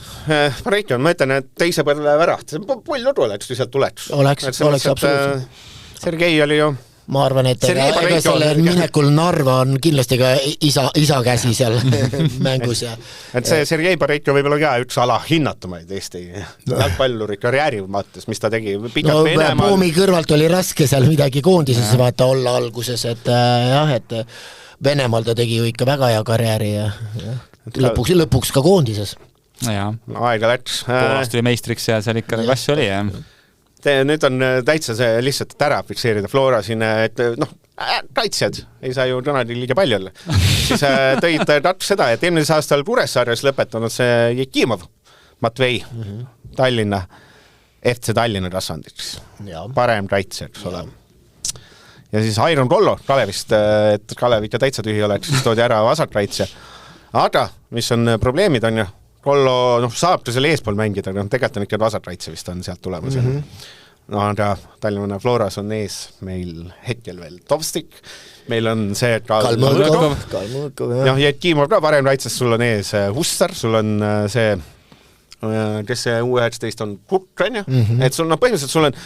Pareiko on, ma ütlen, et teise põrle väraht. Pull ludu oleks, kui sealt tuleks. Oleks absoluutselt. Sergei oli ju... Ma arvan, et ega selle minekul Narva on kindlasti ka isa käsi seal mängus. Et see Sergei Pareiko võib-olla ka üks alahinnatumaid Eesti jalgpalluri karjääri mõttes, mis ta tegi. Poomi kõrvalt oli raske seal midagi koondises vaata olla alguses, et jah, et Venemaal ta tegi ju ikka väga hea karjääri ja lõpuks ka koondises. Aega läks. Poolast oli meistriks ja seal ikka asju oli, jah. Nüüd on täitsa see lihtsalt ära fikseerida Flora siin, et kaitsjad ei saa ju tänagi liiga palju olla. Siis tõid Tartu seda, et eelmises aastal Kuressaarjas lõpetanud see Jekimov Matvei Tallinna, FC Tallinna tassandiks. Parem kaitse, eks ole. Ja siis Iron Kollo Kalevist, et Kalev ikka täitsa tühi oleks, siis toodi ära vasakkaitse. Aga mis on probleemid on ju, Kollo saab ta selle eespool mängida, aga tegelikult on ikka vasakkaitse vist on sealt tulemas. Aga Tallinna Floras on ees meil hetkel veel Tovstik, meil on see Kalmõõkov ja Jekimov ka parem kaitses, sul on ees Hussar, sul on see, kes see U19 on Kukk, et sul põhimõtteliselt sul on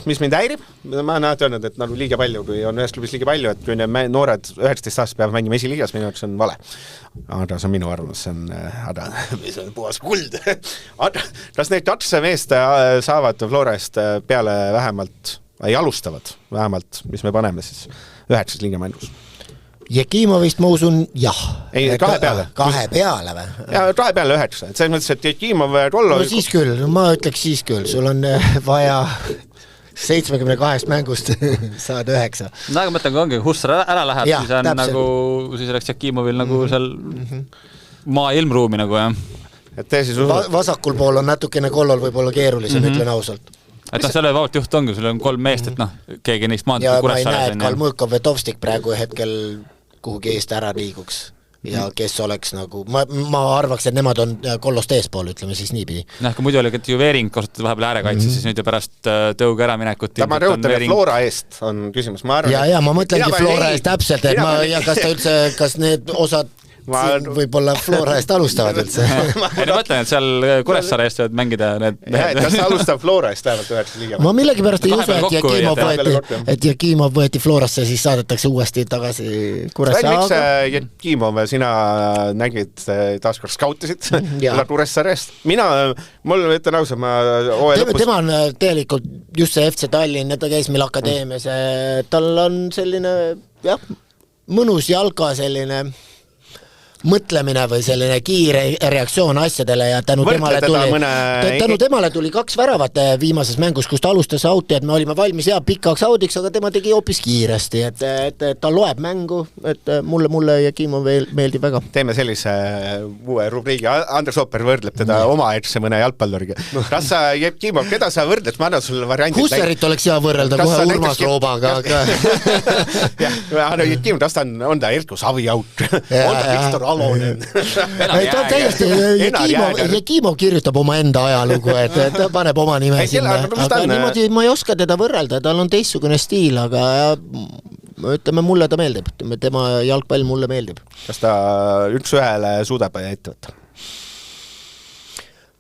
mis mind häirib, ma olen alati öelnud, et liiga palju, kui on ühes klubis liiga palju, et kui noored 19 aastast peavad mängima esiliigas, minu jaoks on vale. Aga see on minu arvamus, see on puhas kuld. Aga kas neid 2 meest saavad Florest peale vähemalt, või alustavad vähemalt, mis me paneme siis 9 liiga mängus? Jekimovist ma usun jah. Ei, 2 peale. 2 peale või? Ja 2 peale 9. Et selles mõttes, et Jekimov Kollo... No siis küll, ma ütleks siis küll. Sul on vaja 72 mängust saad 9. No aga mõtlen, kui ongi Hussar ära läheb, ja, siis on täpselt. Nagu, siis oleks Jekimovil nagu seal maa ilmruumi nagu, jah. Et siis vasakul pool on natukene Kollol võib-olla keerulisem, ütlen ausalt. Et selle vabalt juht ongi, sul on 3 meest, et keegi neist maandub ja ma ei näe, et Kalmõõkov või Tovstik praegu hetkel kuhugi eest ära liiguks. Ja kes oleks nagu, ma arvaks, et nemad on Kollost eespool, ütleme siis niipidi. Kui muidu oli, et ju Veering kasutati vahepeal äärekaitse, siis nüüd ja pärast tõuga ära minekut. Ma rõhutan, et Flora eest on küsimus. Ma mõtlengi Flora eest täpselt, et kas ta üldse, kas need osad võib-olla Flora eest alustavad üldse. Ei mõtlen, et seal Kuressaare eest võivad mängida need... Kas liigab Flora eest vähemalt 9 liiga? Ma millegipärast ei usu, et Jekimov võeti Florasse, siis saadetakse uuesti tagasi Kuressaare. Miks Jekimov, sina nägid taaskord skautisid Kuressaare eest? Mul ütlen ausalt, ma tema on tegelikult just see FC Tallinn, ta käis meil akadeemias, tal on selline mõnus jalka selline mõtlemine või selline kiire reaktsioon asjadele ja tänu temale tuli 2 väravat viimases mängus, kus ta alustas auti, et me olime valmis pikaks audiks, aga tema tegi hoopis kiiresti, et ta loeb mängu, et mulle Jekimov meeldib väga. Teeme sellise uue rubriigi, Andres Ooper võrdleb teda omaeelse mõne jalgpalluriga. Kas sa, Jekimov, keda sa võrdled, ma annan sulle variandid. Husserit oleks hea võrrelda kohe Urmas Roobaga. Jekimov, kas ta on ta Erko Saviaut, on ta Viktor Alonen. Ta täiesti, Jekimov kirjutab oma enda ajalugu, et ta paneb oma nime sinna, aga niimoodi ma ei oska teda võrrelda, tal on teistsugune stiil, aga ütleme, mulle ta meeldib, tema jalgpall mulle meeldib. Kas ta üks ühele suudab ette võtta?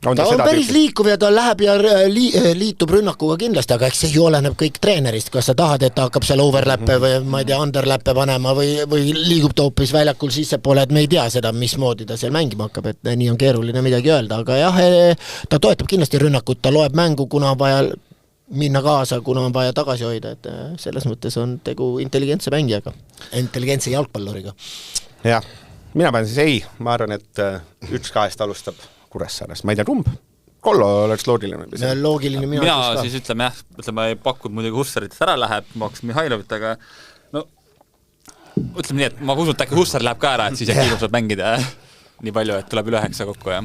Ta on päris liikuv ja ta läheb ja liitub rünnakuga kindlasti, aga eks see ju oleneb kõik treenerist, kas sa tahad, et ta hakkab seal overlappe või ma ei tea, underlappe panema või liigub ta hoopis väljakul sissepoole, et me ei tea seda, mismoodi ta seal mängima hakkab, et nii on keeruline midagi öelda, aga jah, ta toetab kindlasti rünnakut, ta loeb mängu, kuna on vaja minna kaasa, kuna on vaja tagasi hoida, et selles mõttes on tegu intelligentse mängijaga, intelligentse jalgpalluriga. Jah, mina panen siis ei, ma arvan, et 1-2 alustab Kuressaares, ma ei tea, kumb? Kollo oleks loogiline. Loogiline mina siis ütleme ei pakkunud muidugi Hussarit, ära läheb, ma hakkas Mihhailovit, aga no ütleme nii, et ma usun, et äkki Hussar läheb ka ära, et siis Jekimov saab mängida nii palju, et tuleb üle 9 kokku, jah.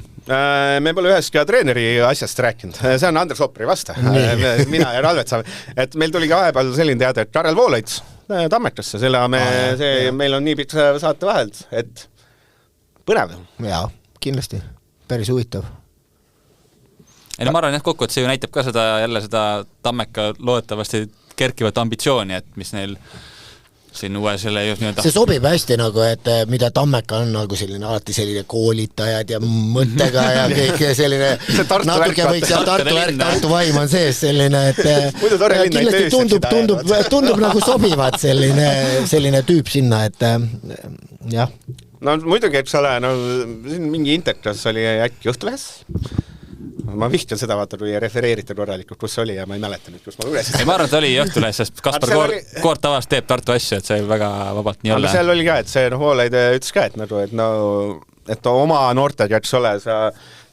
Me pole ühest ka treeneri asjast rääkinud, see on Andres Ooperi vasta. Mina ja Ralvet saame, et meil tuli ka vahepeal selline teada, et Karel Voolaid Tammetasse, meil on nii pikk saate vahelt, et põnev. Jaa, kindlasti. Päris huvitav. Ma arvan, et kokku, et see ju näitab ka seda Tammeka loodetavasti kerkivat ambitsiooni, et mis neil siin uue selle just nii-öelda... See sobib hästi nagu, et mida Tammeka on nagu selline alati selline koolitajad ja mõttega ja kõik selline natuke võiks ja Tartu vaim on sees selline, et kindlasti tundub nagu sobivad selline tüüp sinna, et jah. No muidugi, eks ole, mingi interkas oli äkki Õhtulehes. Ma vihtan seda, vaata, kui refereerite korralikult, kus oli ja ma ei mäleta nüüd, kus ma lugesin. Ma arvan, et oli Õhtulehes, sest Kaspar Koort tavast teeb Tartu asju, et see väga vabalt nii olla. Aga seal oli ka, et see Voolaid ütles ka, et oma noorted, eks ole, sa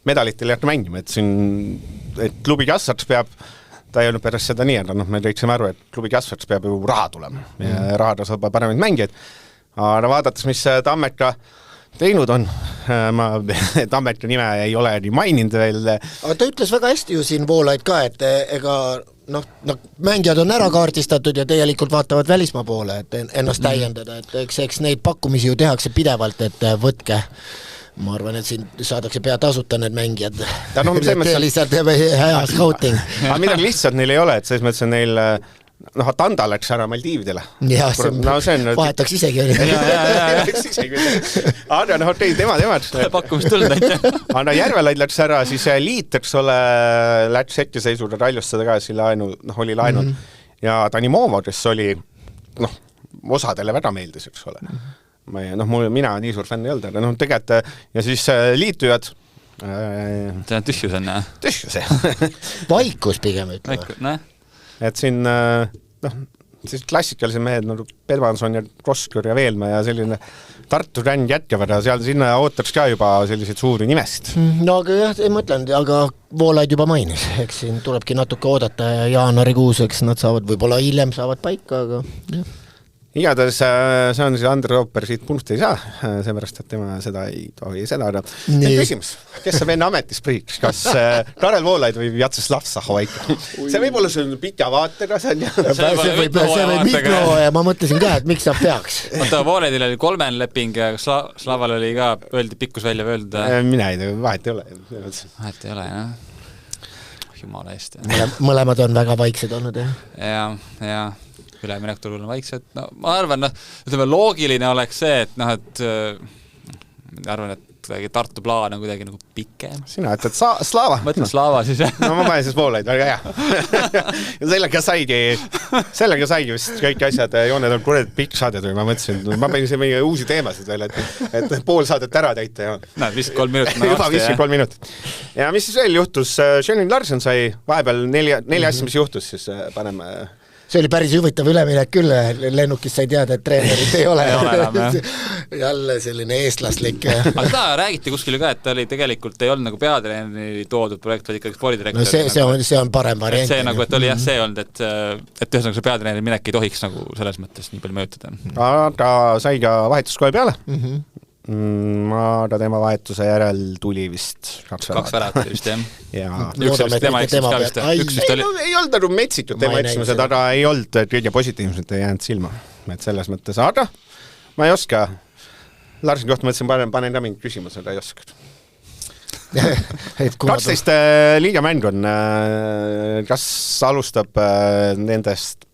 medalitel ei hakka mängima, et klubi kassats peab, ta ei olnud pärast seda nii, aga me teiksime aru, et klubi kassats peab ju raha tulema ja raha ta saab paremaid mängijaid. Aga vaadates, mis Tammeka teinud on, ma Tammeka nime ei ole nii maininud veel. Aga ta ütles väga hästi ju siin Voolaid ka, et ega mängijad on ära kaardistatud ja tegelikult vaatavad välismaa poole, et ennast täiendada, et eks neid pakkumisi ju tehakse pidevalt, et võtke. Ma arvan, et siin saadakse pea tasuta need mängijad. Lihtsalt hea scouting. Aga midagi lihtsalt neil ei ole, et selles mõttes on neil Tanda läks ära Maldiividele. Jah, vahetaks isegi. Aga temad. Pakkumist tulnud näite. Aga Järvelaid läks ära, siis Liit, eks ole, läks hetkeseisuga raljusse tagasi oli laenud. Ja Danimovo, kes oli, osadele väga meeldis, eks ole. Mina nii suur fänn ei olnud, aga tegelikult, ja siis liitujad. See on tühjus on, jah? Tühjus, jah. Vaikus pigem ütlema. Et siin siis klassikalised mehed nagu Pedvanson ja Kroskor ja Veelma ja selline Tartu ränd jätkavad ja seal sinna ootaks ka juba selliseid suuri nimesid. No aga jah, ei mõtlen, aga Voolaid juba mainis, eks siin tulebki natuke oodata ja jaanuarikuus, eks nad saavad, võib-olla hiljem saavad paika, aga jah. Igatahes see on siis Andres Ooper siit punkt ei saa, seepärast, et tema seda ei tohi seda. Küsimus, kes saab enne ametis põhiks, kas Karel Voolaid või Vjatšeslav Sahovaika? See võib olla see pika vaatega. See võib mikro ja ma mõtlesin ka, et miks sa peaks. Voolaidil oli 3 leping ja Slaval oli ka öeldi pikkus välja öelda. Mina ei tea, vahet ei ole. Vahet ei ole, jah. Jumala eest. Mõlemad on väga vaiksed olnud, jah? Ja. Üleminek turul on vaiksed. Ma arvan, ütleme, loogiline oleks see, et arvan, et Tartu plaan on kuidagi nagu pikem. Sina ütled Slava. Mõtlen Slava siis, jah. No ma panen siis Voolaid, väga hea. Ja sellega saigi vist kõik asjad, jooned on kurat pikk saadet või ma mõtlesin, ma panin see meie uusi teemasid veel, et pool saadet ära täita. Näed, 53 minutit. Juba 53 minutit. Ja mis siis veel juhtus? Shenin Larsen sai vahepeal 4 asja, mis juhtus, siis paneme see oli päris huvitav üleminek küll, lennukis sai teada, et treenerit ei ole. Jälle selline eestlaslik. Aga seda räägiti kuskil ka, et ta oli tegelikult ei olnud nagu peatreeneri toodud projekt, vaid ikkagi spordidirektor. No see on parem variant. See nagu, et oli jah, see olnud, et ühesõnaga see peatreeneri minek ei tohiks nagu selles mõttes nii palju mõjutada. Ta sai ka vahetuskoe peale. Ta tema vahetuse järel tuli vist 2 väravat vist, jah. Ja ei olnud nagu metsitud tema eksimused, aga ei olnud kõige positiivselt ei jäänud silma. Et selles mõttes, aga ma ei oska. Larsen kohta mõtlesin, panen ka mingi küsimus, aga ei oska. 12 liigamäng on. Kas alustab nendest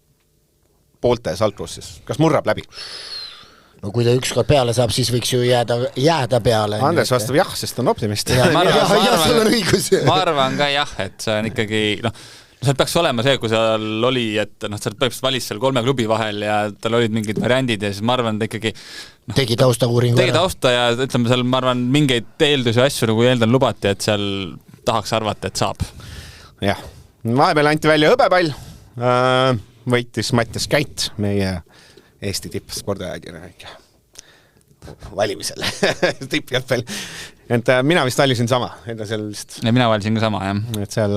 poolte saltus siis? Kas murrab läbi? No kui ta ükskord peale saab, siis võiks ju jääda peale. Andres vastab jah, sest on optimist. Ma arvan ka jah, et see on ikkagi, seal peaks olema see, kui seal oli, et seal peaks valis seal 3 klubi vahel ja tal olid mingid variandid ja siis ma arvan, et ikkagi tegi tausta-uuringu tegi tausta ja ütleme seal, ma arvan, mingeid eeldusi asju, nagu eeldan lubati, et seal tahaks arvata, et saab. Jah, vahepeal anti välja hõbepall, võitis Mattias Käit, meie Eesti tippspordiajakirjanik valimisel tippjalgpall. Et mina vist valisin sama. Ja mina valisin ka sama, jah. Et seal...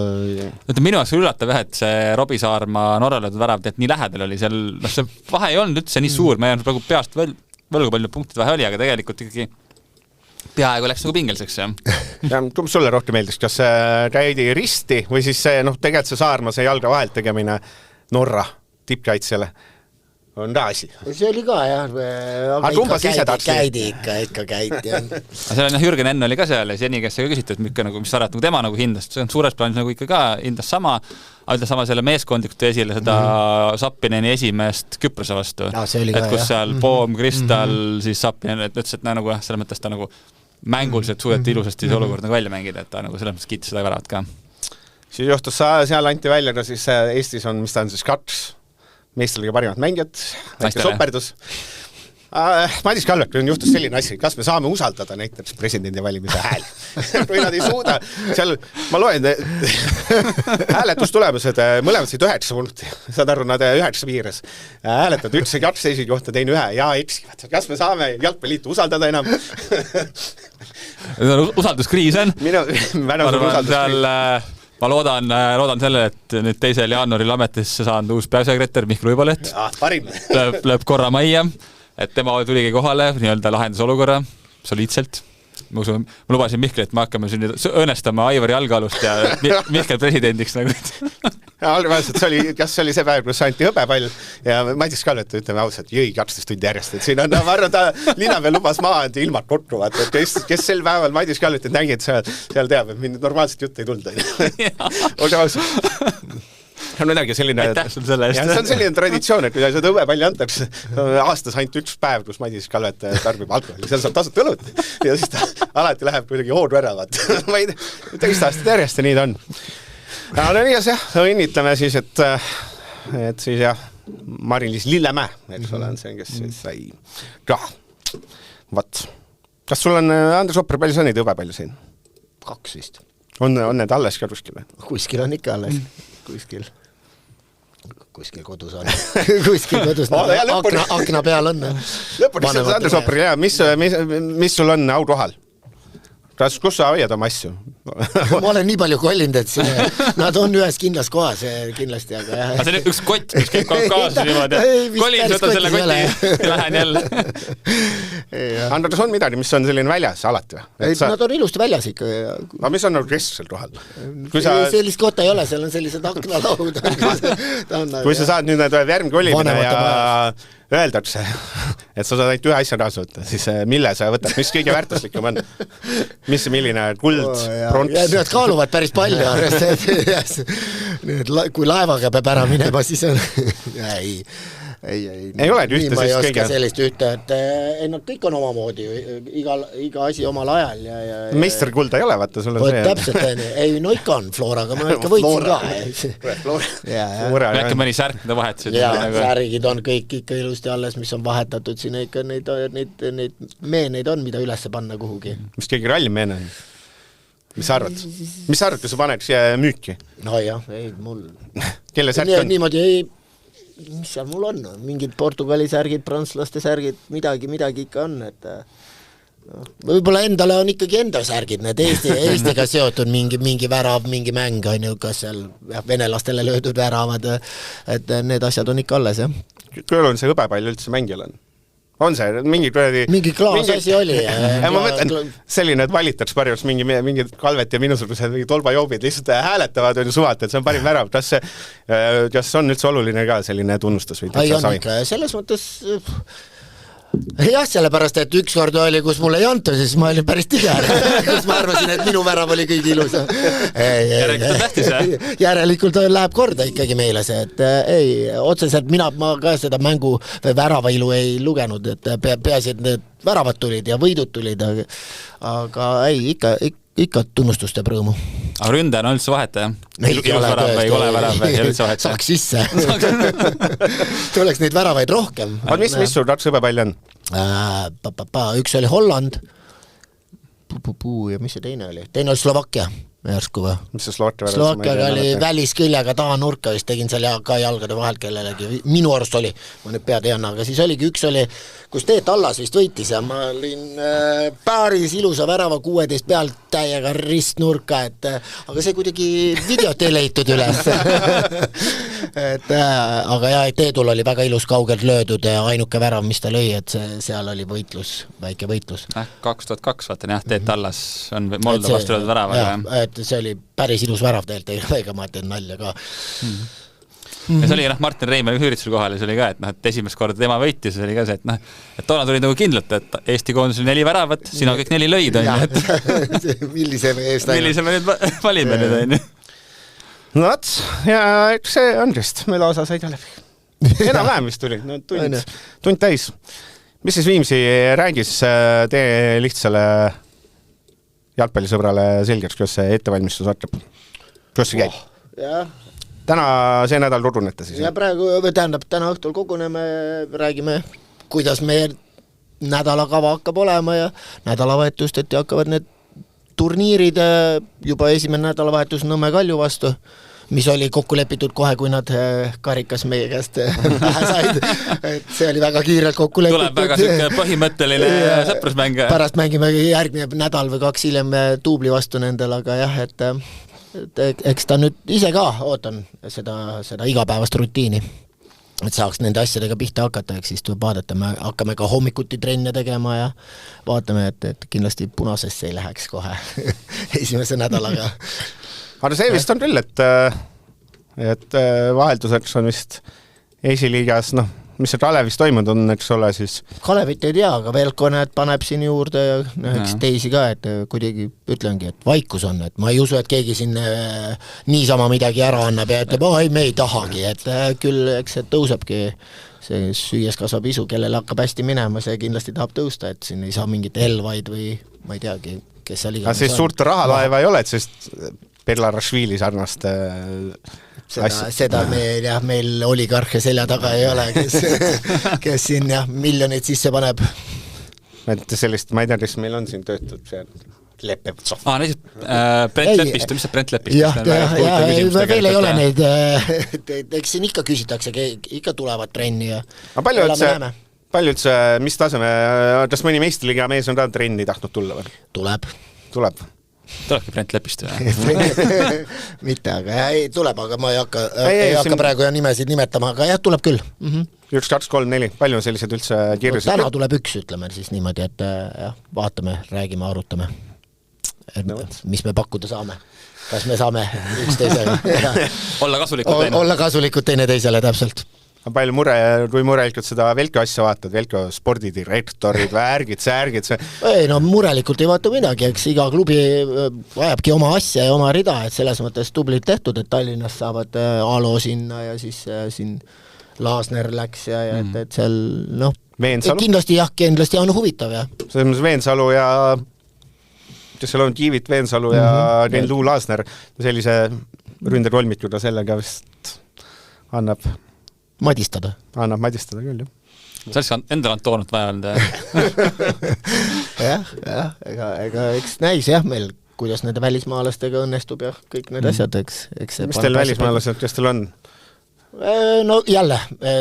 Minu jaoks üllatav, et see Robbie Saarma Norrale värav, et nii lähedal oli seal, see vahe ei olnud üldse nii suur, ma ei olnud praegu peast võlgu palju punktid vahe oli, aga tegelikult ikkagi peaaegu läks nagu pingelseks, jah. Kumb sulle rohkem meeldis, kas käidi risti või siis see, tegelikult see Saarma, see jalga vahelt tegemine Norra tippkaitsjale on ta asi. See oli ka, jah. Aga käidi ikka. Seal on Jürgen Enn oli ka seal ja Jeni, kes küsiti, et mis sa arvad, tema nagu hindas. See on suures plaanis nagu ikka ka hindas sama, aga sama selle meeskondlikult esile seda Sappineni esimest Küprose vastu. Et kus seal Poom, Kristal, siis Sappinen, et ütles, et nagu selles mõttes ta nagu mänguliselt suudeti ilusasti see olukord nagu välja mängida, et ta nagu selles mõttes kiitis seda väravat ka. Siis juhtus seal anti välja, no siis Eestis on, mis ta on siis 2 meesteliga parimad mängijad, väike soperdus. Madis Kalvek juhtus selline asi, kas me saame usaldada näiteks presidendi valimise hääli. Kui nad ei suuda, seal ma loen hääletustulemused, mõlemad said 9 punkti, saad aru, nad 9 piires. Hääletad üks ja 2 teisi kohta, teine 1 ja eksivad. Kas me saame jalgpalliliitu usaldada enam? Usalduskriis on. Ma loodan selle, et nüüd 2. jaanuaril ametisse saanud uus peasekretär Mihkel Uibolet lööb korra majja, et tema tuligi kohale, nii-öelda lahendas olukorra soliidselt. Ma lubasin Mihkel, et me hakkame õõnestama Aivari jalgalust ja Mihkel presidendiks nagu. Kas see oli see päev, kus anti hõbepall ja Madis Kalvet, ütleme ausalt, jõi 12 tundi järjest, et siin on, ma arvan, ta Linnamäe lubas maha anda ilmad kokku, vaata, et kes sel päeval Madis Kalvet nägi, et seal teab, et mind normaalselt jutt ei tulda. Olge ausalt. On midagi selline, see on selline traditsioon, et kui seda hõbepalli antakse aastas ainult 1 päev, kus Madis Kalvet tarbib alkoholi, seal saab tasut õlut ja siis ta alati läheb kuidagi hoodu ära, vaata. Ma ei tea, 2 aastat järjest ja nii ta on. Aga nii jah, õnnitleme siis, et siis jah, Marin-Liis Lillemäe, eks ole, on see, kes siis sai ka. Vaat. Kas sul on, Andres Opper, palju sa neid hõbepalli siin? 2 vist. On need alles ka kuskil või? Kuskil on ikka alles. Kuskil kodus on. Kuskil kodus. Akna peal on. Lõpuni see Andres Opper, jah. Mis sul on aukohal? Kus sa hoiad oma asju? Ma olen nii palju kollinud, et nad on ühes kindlas kohas kindlasti, aga jah. Aga see on üks kott, mis käib kaasa niimoodi. Kolin, võtan selle koti ja lähen jälle. Andres, on midagi, mis on selline väljas alati? Nad on ilusti väljas ikka. Aga mis on nagu kesksel kohal? Sellist kotta ei ole, seal on sellised aknalaud. Kui sa saad nüüd järgmine kolimine ja öeldakse, et sa saad ainult 1 asja kaasa võtta, siis mille sa võtad, mis kõige väärtuslikum on? Milline kuld, pronks? Need kaaluvad päris palju, kui laevaga peab ära minema, siis on... Ei ole ühte siis kõige. Ma ei oska sellist ühte, et nad kõik on omamoodi, iga asi omal ajal. Meisterkulda ei ole, vaata sulle see. Täpselt, ei, no ikka on Floraga, ma ikka võitsin ka. Äkki mõni särk, mida vahetasid? Jaa, särgid on kõik ikka ilusti alles, mis on vahetatud, siin ikka neid meeneid on, mida üles panna kuhugi. Mis keegi rallimeene on? Mis sa arvad, kui sa paneks müüki? No jah, ei, mul... Kelle särk on? Niimoodi ei... mis seal mul on, mingid Portugali särgid, prantslaste särgid, midagi ikka on, et võib-olla endale on ikkagi enda särgid, need Eestiga seotud mingi värav, mingi mäng on ju, kas seal venelastele löödud väravad, et need asjad on ikka alles, jah. Küll on see hõbepall üldse mängijal on see, mingi klaasasi oli. Ma mõtlen selline, et valitaks parjus mingi Kalvet ja minusugused mingi tolbajoobid lihtsalt hääletavad on ju suvalt, et see on parim värav. Kas on üldse oluline ka selline tunnustus? Ei on ikka, selles mõttes jah, sellepärast, et ükskord oli, kus mulle ei antu, siis ma olin päris tiger, kus ma arvasin, et minu värav oli kõige ilus. Järelikult on tähtis, järelikult läheb korda ikkagi meile see, et ei, otseselt ma ka seda mängu väravailu ei lugenud, et peaasi, et need väravad tulid ja võidud tulid, aga ei, ikka tunnustust ja rõõmu. Aga ründaja on üldse vahet, jah? Ilus värav või kole värav või üldse vahet? Saaks sisse. Tuleks neid väravaid rohkem. Aga mis sul Tartu hõbepall on? Üks oli Holland ja mis see teine oli? Teine oli Slovakkia järsku või? Mis see Slovakkia Slovakkiaga oli välisküljega taha nurka, vist tegin seal ka jalgade vahelt kellelegi, minu arust oli, ma nüüd pead ei anna, aga siis oligi üks oli, kus Teet Allas vist võitis ja ma olin päris ilusa värava 16 pealt täiega ristnurka, aga see kuidagi videot ei leitud üles. Aga jah, Teedul oli väga ilus kaugelt löödud ja ainuke värav, mis ta lõi, et seal oli võitlus, väike võitlus. 2002, vaatan jah, Teet Allas on Moldo vastu löödud värava. See oli päris ilus värav tegelikult, ega ma teen nalja ka. Ja see oli Martin Reimer üritusel kohal ja see oli ka, et esimest korda tema võitis, see oli ka see, et toona tuli nagu kindlalt, et Eesti koondis oli 4 väravat, sina kõik 4 lõid, on ju. Millise me nüüd valime nüüd, on ju. No võt, ja eks see on vist, meil osa said läbi. Enam-vähem vist tuli, tund täis. Mis siis Viimsi räägis tee lihtsale jalgpallisõbrale selgeks, kuidas see ettevalmistus hakkab? Kuidas see käib? Jah. Täna see nädal rudunete siis? Ja praegu, täna õhtul koguneme, räägime, kuidas meie nädalakava hakkab olema ja nädalavahetust, et hakkavad need turniirid juba esimene nädalavahetus Nõmme Kalju vastu, mis oli kokku lepitud kohe, kui nad karikas meie käest said. Et see oli väga kiirelt kokku lepitud. Tuleb väga selline põhimõtteline sõprusmäng. Pärast mängime järgmine nädal või 2 hiljem tuubli vastu nendel, aga jah, et eks ta nüüd ise ka ootan seda igapäevast rutiini, et saaks nende asjadega pihta hakata, eks siis tuleb vaadata, me hakkame ka hommikuti trenne tegema ja vaatame, et kindlasti punasesse ei läheks kohe esimese nädalaga. Aga see vist on küll, et vahelduseks on vist esiliigas, mis see Kalevis toimunud on, eks ole, siis Kalevit ei tea, aga Velko paneb siin juurde ja eks teisi ka, et kuidagi ütlengi, et vaikus on, et ma ei usu, et keegi siin niisama midagi ära annab ja ütleb, ei, me ei tahagi, et küll eks see tõusebki, see süües kasvab isu, kellele hakkab hästi minema, see kindlasti tahab tõusta, et siin ei saa mingit Elvaid või ma ei teagi, kes seal iganes on. Aga siis suurt rahalaeva ei ole, et sest Belarashvili sarnast seda meil oligarhe selja taga ei ole, kes siin miljoneid sisse paneb. Et sellist, ma ei tea, kes meil on siin töötud, see Lepevtsov. Brent Lepist, mis see Brent Lepist? Jah, veel ei ole neid, eks siin ikka küsitakse, ikka tulevad trenni ja palju üldse, mis taseme, kas mõni meistriliiga mees on ka trenni tahtnud tulla või? Tuleb. Tulebki Brent Lepist mitte, aga ei tuleb, aga ma ei hakka praegu nimesid nimetama, aga jah, tuleb küll. 1, 2, 3, 4, palju sellised üldse kirjusid? Täna tuleb 1, ütleme siis niimoodi, et vaatame, räägime, arutame, mis me pakkuda saame. Kas me saame üksteisega olla kasulikud teine teisele täpselt. Palju kui murelikult seda Velko asja vaatad, Velko spordidirektorid, värgid, särgid, see... Ei, murelikult ei vaata midagi, eks iga klubi vajabki oma asja ja oma rida, et selles mõttes tublid tehtud, et Tallinnas saavad Aalo sinna ja siis siin Laasner läks ja et seal, kindlasti on huvitav, jah. See on Veensalu ja kes seal on, Kiivit, Veensalu ja Luu Laasner, sellise ründerolmikuga sellega vist annab madistada küll, jah. Selles endal on toonut vaja olnud, ega eks näis jah meil, kuidas nende välismaalastega õnnestub ja kõik need asjad, eks mis teil välismaalased, kes teil on? No jälle,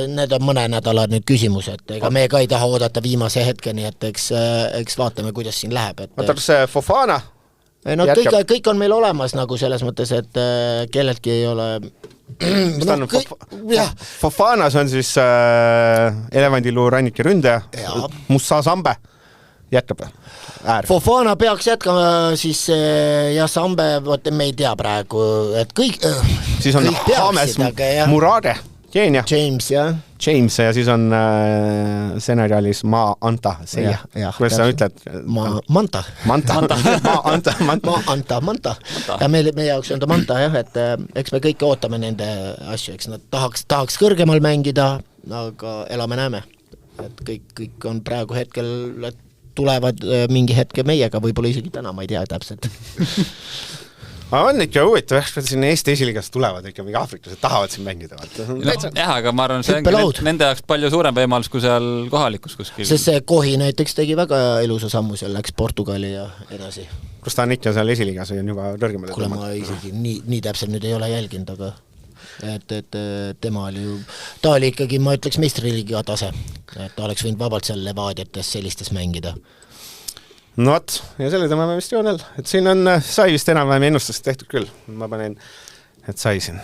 need on mõne nädala nüüd küsimus, et ega me ka ei taha oodata viimase hetkeni, et eks vaatame, kuidas siin läheb. Vaata, see Fofana? No kõik on meil olemas nagu selles mõttes, et kelleltki ei ole... Fofanas on siis elevandiluu rannike ründaja, Musa Sambe jätkab äär. Fofana peaks jätkama siis ja Sambe, me ei tea praegu, et kõik siis on James Murade, Keenia. James ja siis on Senegalis Maa Anta Seia. Kuidas sa ütled? Manta. Manta. Ja meie jaoks on ta Manta, jah, et eks me kõik ootame nende asju, eks nad tahaks kõrgemal mängida, aga elame-näeme. Et kõik on praegu hetkel, et tulevad mingi hetke meiega, võib-olla isegi täna, ma ei tea täpselt. On ikka huvitav, et siin Eesti esiliigast tulevad ikka mingi aafriklased tahavad siin mängida. Jah, aga ma arvan, see on nende jaoks palju suurem võimalus kui seal kohalikus kuskil. Sest see Kohi näiteks tegi väga ilusa sammu, seal läks Portugali ja edasi. Kus ta on ikka seal esiliigas või on juba kõrgemale? Kuule, ma isegi nii täpselt nüüd ei ole jälginud, aga et tema oli ju, ta oli ikkagi, ma ütleks, meistriliiga tase, et ta oleks võinud vabalt seal Levadiates sellistes mängida. No võt, ja selle tõmbame vist joonel, et siin on, sai vist enam-vähem ennustust tehtud küll, ma panen, et sai siin.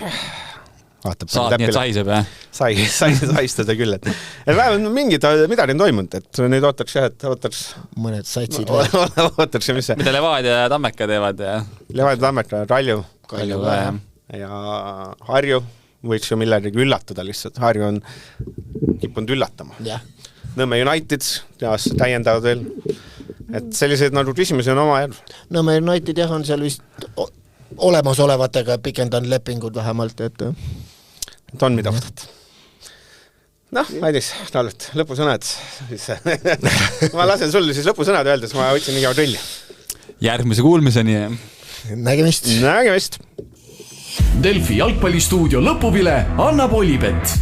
Saad nii, et saiseb, jah? Saistada küll, et vähemalt midagi on toimunud, et nüüd ootaks jah, et ootaks mõned saitsid veel. Ootaks, mis see? Mida Levadia ja Tammeka teevad, jah? Levadia, Tammeka, Kalju ja Harju võiks ju millegagi üllatuda lihtsalt, Harju on kippunud üllatama. Nõmme United täiendavad veel, et selliseid nagu küsimusi on oma järg. Nõmme United jah on seal vist olemasolevatega pikendanud lepingud vähemalt, et on mida võtad. Noh, Maidis, Talvet, lõpusõnad. Ma lasen sulle siis lõpusõnad öeldes, ma võtsin nii trilli. Järgmise kuulmiseni. Nägemist. Delfi jalgpallistuudio lõpuvile annab Olipet.